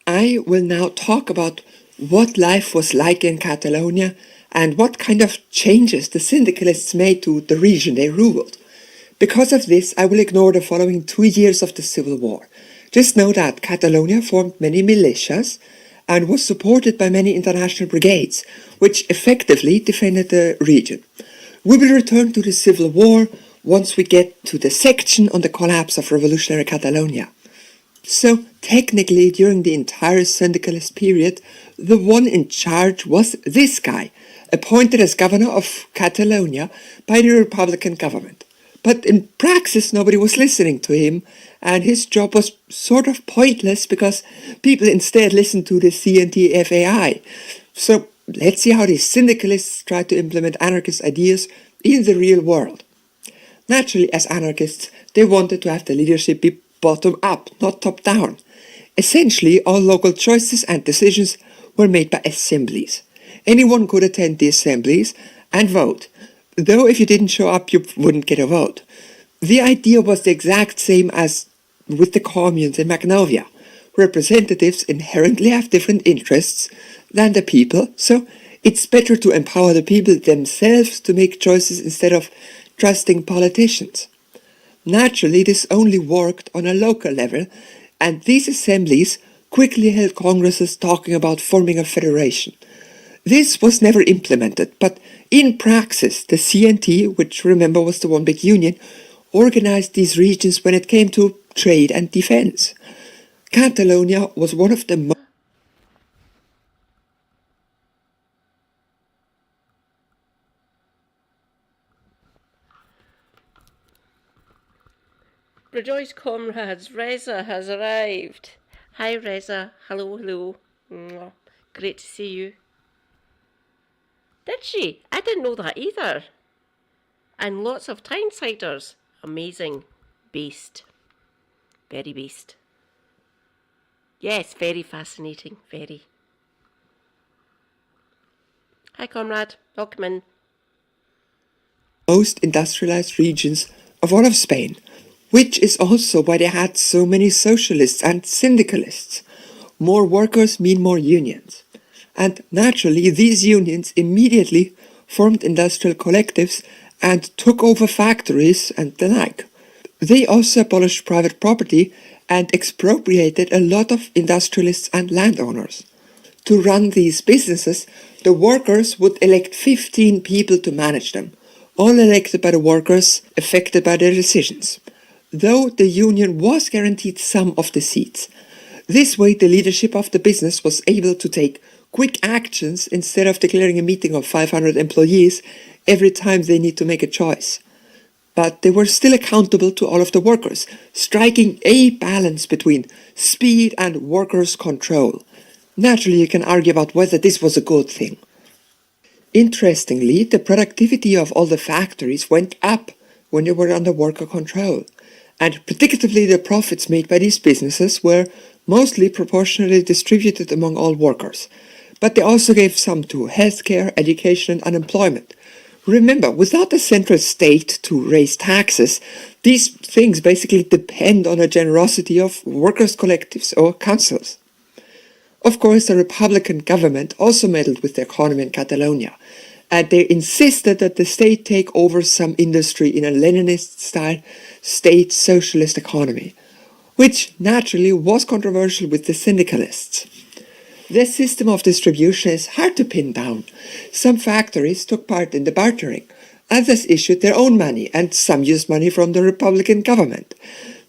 I will now talk about what life was like in Catalonia and what kind of changes the syndicalists made to the region they ruled. Because of this, I will ignore the following 2 years of the Civil War. Just know that Catalonia formed many militias and was supported by many international brigades, which effectively defended the region. We will return to the Civil War once we get to the section on the collapse of revolutionary Catalonia. So, technically, during the entire syndicalist period, the one in charge was this guy, appointed as governor of Catalonia by the Republican government. But in praxis, nobody was listening to him, and his job was sort of pointless because people instead listened to the CNT-FAI. So let's see how these syndicalists try to implement anarchist ideas in the real world. Naturally, as anarchists, they wanted to have the leadership be bottom-up, not top-down. Essentially, all local choices and decisions were made by assemblies. Anyone could attend the assemblies and vote, though if you didn't show up, you wouldn't get a vote. The idea was the exact same as with the communes in Magnovia. Representatives inherently have different interests than the people, so it's better to empower the people themselves to make choices instead of trusting politicians. Naturally, this only worked on a local level, and these assemblies quickly held congresses talking about forming a federation. This was never implemented, but in praxis, the CNT, which remember was the one big union, organized these regions when it came to trade and defense. Catalonia was one of the most Rejoice, comrades, Reza has arrived. Hi, Reza. Hello, hello. Mwah. Great to see you. Did she? I didn't know that either. And lots of Tynesiders. Amazing. Beast. Very beast. Yes, very fascinating. Very. Hi, comrade. Welcome in. most industrialized regions of all of Spain, which is also why they had so many socialists and syndicalists. More workers mean more unions. And naturally, these unions immediately formed industrial collectives and took over factories and the like. They also abolished private property and expropriated a lot of industrialists and landowners. To run these businesses, the workers would elect 15 people to manage them, all elected by the workers, affected by their decisions. Though the union was guaranteed some of the seats. This way the leadership of the business was able to take quick actions instead of declaring a meeting of 500 employees every time they need to make a choice. But they were still accountable to all of the workers, striking a balance between speed and workers' control. Naturally, you can argue about whether this was a good thing. Interestingly, the productivity of all the factories went up when they were under worker control, and predictably the profits made by these businesses were mostly proportionally distributed among all workers. But they also gave some to healthcare, education and unemployment. Remember, without a central state to raise taxes, these things basically depend on the generosity of workers' collectives or councils. Of course, the Republican government also meddled with the economy in Catalonia, and they insisted that the state take over some industry in a Leninist-style state socialist economy, which naturally was controversial with the syndicalists. Their system of distribution is hard to pin down. Some factories took part in the bartering, others issued their own money, and some used money from the Republican government.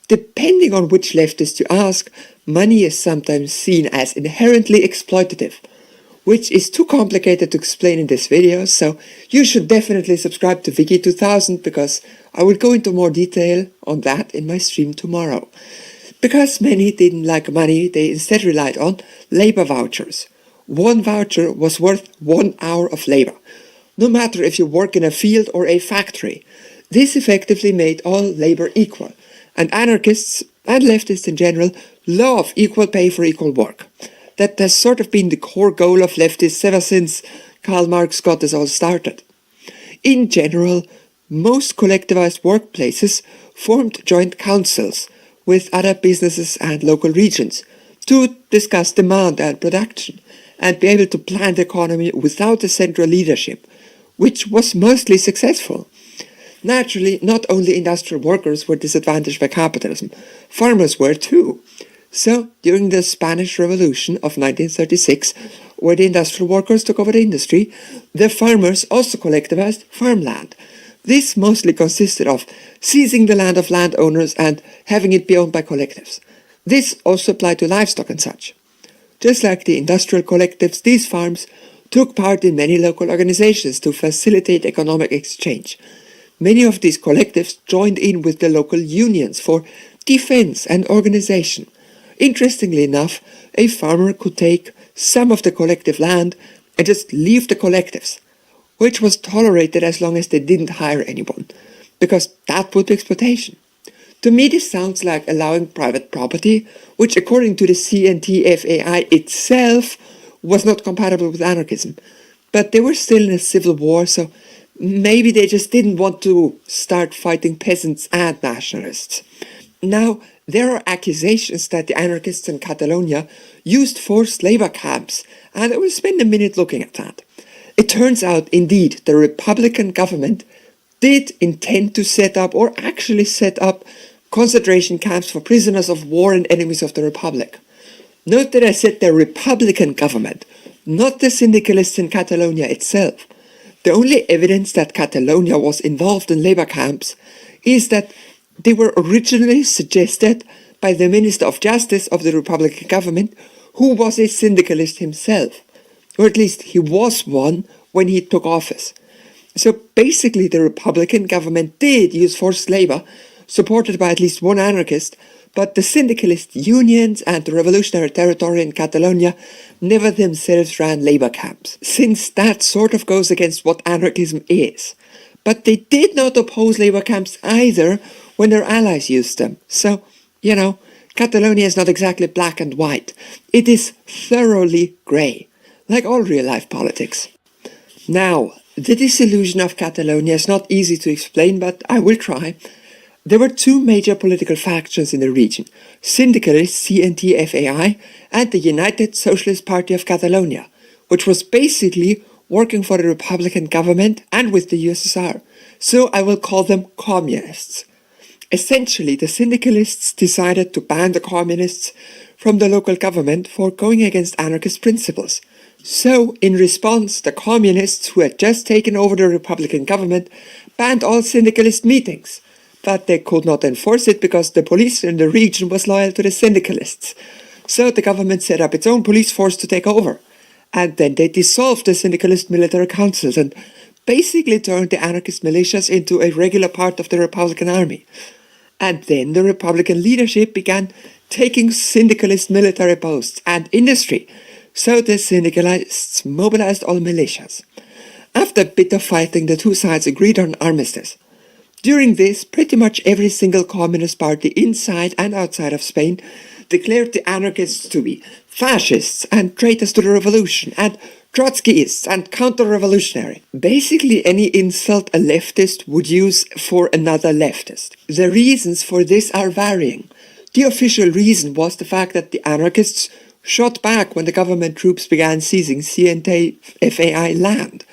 Depending on which leftist you ask, money is sometimes seen as inherently exploitative, which is too complicated to explain in this video, so you should definitely subscribe to Vicky 2000 because I will go into more detail on that in my stream tomorrow. Because many didn't like money, they instead relied on labor vouchers. One voucher was worth 1 hour of labor, no matter if you work in a field or a factory. This effectively made all labor equal, and anarchists and leftists in general love equal pay for equal work. That has sort of been the core goal of leftists ever since Karl Marx got this all started. In general, most collectivized workplaces formed joint councils with other businesses and local regions to discuss demand and production and be able to plan the economy without a central leadership, which was mostly successful. Naturally, not only industrial workers were disadvantaged by capitalism, farmers were too. So, during the Spanish Revolution of 1936, where the industrial workers took over the industry, the farmers also collectivized farmland. This mostly consisted of seizing the land of landowners and having it be owned by collectives. This also applied to livestock and such. Just like the industrial collectives, these farms took part in many local organizations to facilitate economic exchange. Many of these collectives joined in with the local unions for defense and organization. Interestingly enough, a farmer could take some of the collective land and just leave the collectives, which was tolerated as long as they didn't hire anyone, because that would be exploitation. To me, this sounds like allowing private property, which according to the CNT-FAI itself was not compatible with anarchism. But they were still in a civil war, so Maybe they just didn't want to start fighting peasants and nationalists. Now, there are accusations that the anarchists in Catalonia used forced labor camps, and I will spend a minute looking at that. It turns out, indeed, the Republican government did intend to set up, or actually set up, concentration camps for prisoners of war and enemies of the Republic. Note that I said the Republican government, not the syndicalists in Catalonia itself. The only evidence that Catalonia was involved in labor camps is that they were originally suggested by the Minister of Justice of the Republican government, who was a syndicalist himself, or at least he was one when he took office. So basically the Republican government did use forced labor, supported by at least one anarchist, but the syndicalist unions and the revolutionary territory in Catalonia never themselves ran labor camps, since that sort of goes against what anarchism is. But they did not oppose labor camps either when their allies used them. So, Catalonia is not exactly black and white. It is thoroughly grey, like all real-life politics. Now, the disillusion of Catalonia is not easy to explain, but I will try. There were two major political factions in the region, syndicalists CNT-FAI and the United Socialist Party of Catalonia, which was basically working for the Republican government and with the USSR, so I will call them communists. Essentially, the syndicalists decided to ban the communists from the local government for going against anarchist principles. So, in response, the communists who had just taken over the Republican government banned all syndicalist meetings. But they could not enforce it because the police in the region was loyal to the syndicalists. So the government set up its own police force to take over. And then they dissolved the syndicalist military councils and basically turned the anarchist militias into a regular part of the Republican army. And then the Republican leadership began taking syndicalist military posts and industry. So the syndicalists mobilized all militias. After a bit of fighting, the two sides agreed on armistice. During this, pretty much every single communist party inside and outside of Spain declared the anarchists to be fascists and traitors to the revolution and Trotskyists and counter-revolutionary. Basically any insult a leftist would use for another leftist. The reasons for this are varying. The official reason was the fact that the anarchists shot back when the government troops began seizing CNT-FAI land.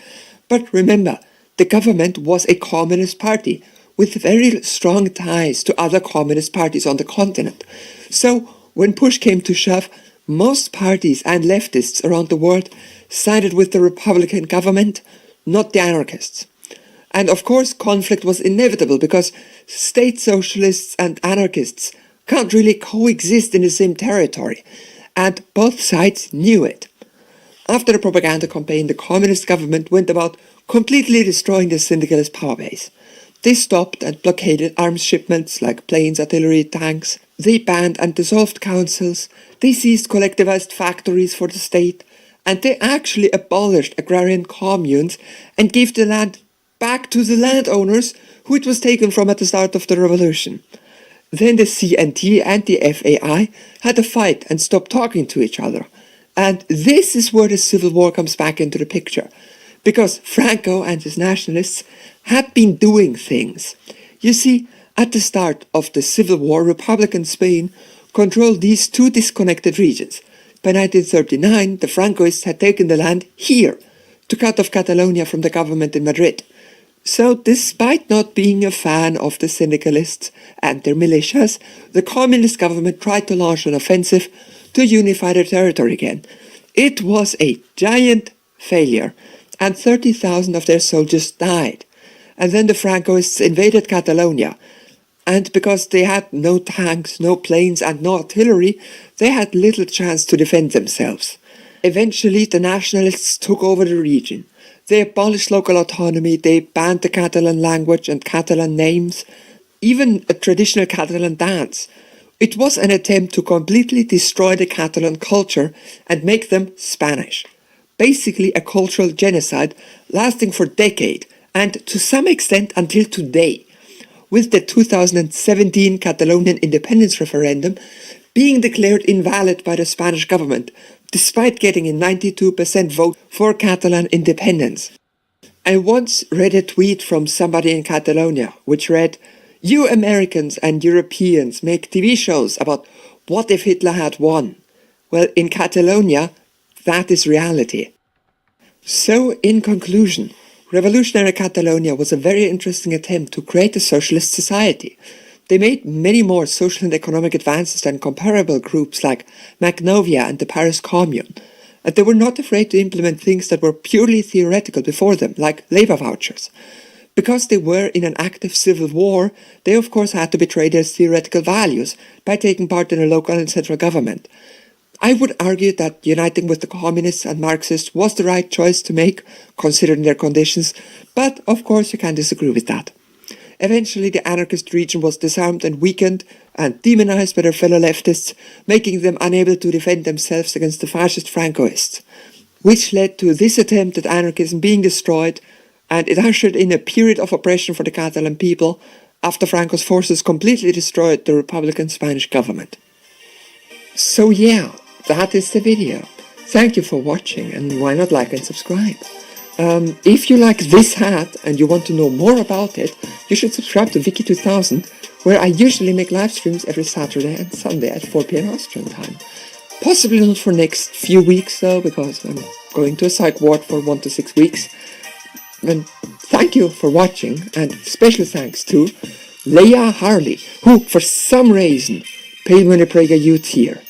But remember, the government was a communist party with very strong ties to other communist parties on the continent. So, when push came to shove, most parties and leftists around the world sided with the Republican government, not the anarchists. And of course, conflict was inevitable because state socialists and anarchists can't really coexist in the same territory, and both sides knew it. After the propaganda campaign, the communist government went about completely destroying the syndicalist power base. They stopped and blockaded arms shipments like planes, artillery, tanks. They banned and dissolved councils. They seized collectivized factories for the state. And they actually abolished agrarian communes and gave the land back to the landowners who it was taken from at the start of the revolution. Then the CNT and the FAI had a fight and stopped talking to each other. And this is where the civil war comes back into the picture. Because Franco and his nationalists had been doing things. You see, at the start of the Civil War, Republican Spain controlled these two disconnected regions. By 1939, the Francoists had taken the land here to cut off Catalonia from the government in Madrid. So, despite not being a fan of the syndicalists and their militias, the communist government tried to launch an offensive to unify their territory again. It was a giant failure, and 30,000 of their soldiers died. And then the Francoists invaded Catalonia, and because they had no tanks, no planes, and no artillery, they had little chance to defend themselves. Eventually, the nationalists took over the region. They abolished local autonomy, they banned the Catalan language and Catalan names, even a traditional Catalan dance. It was an attempt to completely destroy the Catalan culture and make them Spanish. Basically a cultural genocide lasting for decades and to some extent until today, with the 2017 Catalonian independence referendum being declared invalid by the Spanish government, despite getting a 92% vote for Catalan independence. I once read a tweet from somebody in Catalonia which read, "You Americans and Europeans make TV shows about what if Hitler had won. Well, in Catalonia, that is reality." So, in conclusion, revolutionary Catalonia was a very interesting attempt to create a socialist society. They made many more social and economic advances than comparable groups like Magnovia and the Paris Commune, and they were not afraid to implement things that were purely theoretical before them, like labor vouchers. Because they were in an active civil war, they of course had to betray their theoretical values by taking part in a local and central government. I would argue that uniting with the communists and Marxists was the right choice to make, considering their conditions, but of course you can disagree with that. Eventually the anarchist region was disarmed and weakened and demonized by their fellow leftists, making them unable to defend themselves against the fascist Francoists, which led to this attempt at anarchism being destroyed, and it ushered in a period of oppression for the Catalan people after Franco's forces completely destroyed the Republican Spanish government. So yeah, that is the video. Thank you for watching, and why not like and subscribe? If you like this hat and you want to know more about it, you should subscribe to Wiki 2000, where I usually make live streams every Saturday and Sunday at 4 p.m. Austrian time. Possibly not for next few weeks though, because I'm going to a psych ward for 1 to 6 weeks. And thank you for watching, and special thanks to Leia Harley, who for some reason paid me a Prager Youth tier.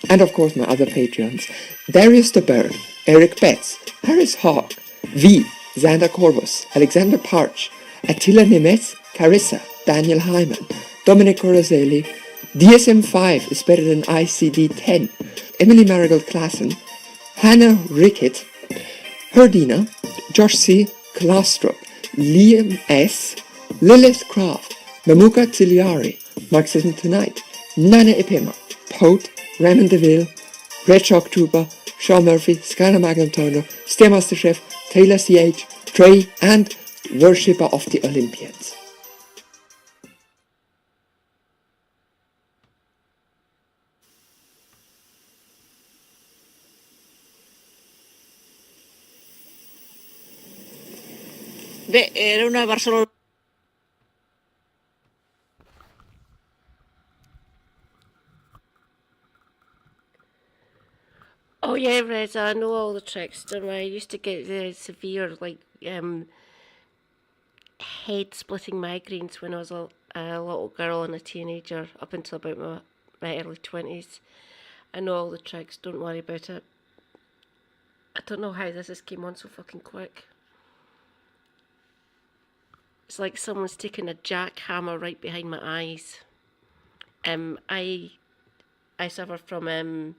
And of course my other Patreons, Darius the Bird, Eric Betts, Harris Hawk, V, Xander Corvus, Alexander Parch, Attila Nemetz, Carissa, Daniel Hyman, Dominic Corazelli, DSM5 is better than ICD-10, Emily Marigold Klassen, Hannah Rickett, Herdina, Josh C. Klastrup, Liam S., Lilith Craft, Mamuka Tiliari, Marxism Tonight, Nana Ipema, Pote, Raymond DeVille, Red Shock Trooper, Sean Murphy, Skylar Magnum Turner, Stairmaster Chef, Taylor CH, Trey, and Worshipper of the Olympians. Beh, era una Barcelona. Oh yeah, Reza, I know all the tricks. Don't worry. I used to get severe, head-splitting migraines when I was a little girl and a teenager, up until about my early 20s. I know all the tricks. Don't worry about it. I don't know how this came on so fucking quick. It's like someone's taken a jackhammer right behind my eyes. I suffer from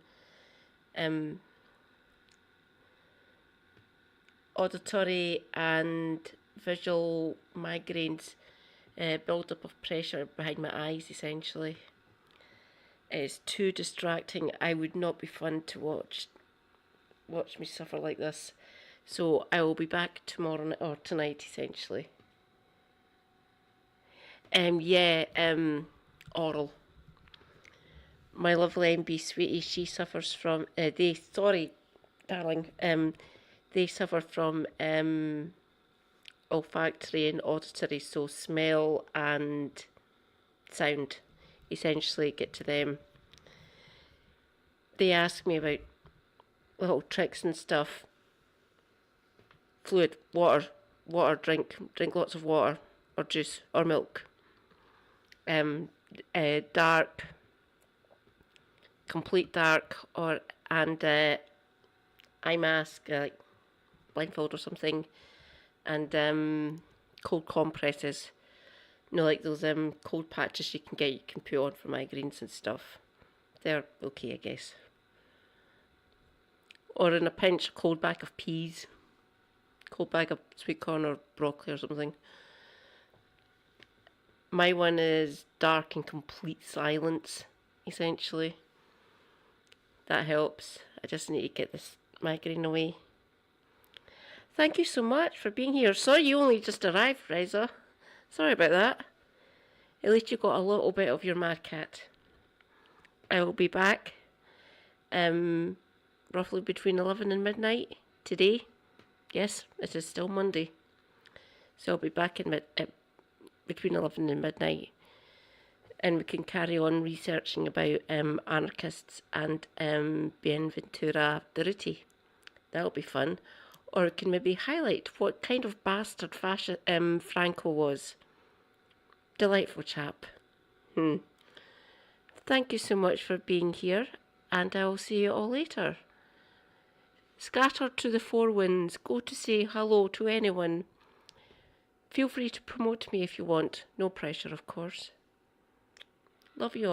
auditory and visual migraines, build-up of pressure behind my eyes, essentially. It's too distracting. I would not be fun to watch me suffer like this. So I will be back tomorrow or tonight, essentially. Oral. My lovely MB sweetie, she suffers from, sorry, darling, they suffer from olfactory and auditory, so smell and sound, essentially, get to them. They ask me about little tricks and stuff. Fluid, water, drink lots of water, or juice, or milk. Dark, complete dark, and eye mask, like blindfold or something, and cold compresses. Like those cold patches you can put on for migraines and stuff. They're okay, I guess. Or in a pinch, a cold bag of peas, cold bag of sweet corn or broccoli or something. My one is dark and complete silence, essentially. That helps. I just need to get this migraine away. Thank you so much for being here. Sorry you only just arrived, Reza. Sorry about that. At least you got a little bit of your mad cat. I will be back roughly between 11 and midnight today. Yes, it is still Monday. So I'll be back in between 11 and midnight. And we can carry on researching about anarchists and Buenaventura Durruti. That'll be fun. Or we can maybe highlight what kind of bastard Franco was. Delightful chap. Thank you so much for being here, and I'll see you all later. Scattered to the four winds, go to say hello to anyone. Feel free to promote me if you want. No pressure, of course. Love you all.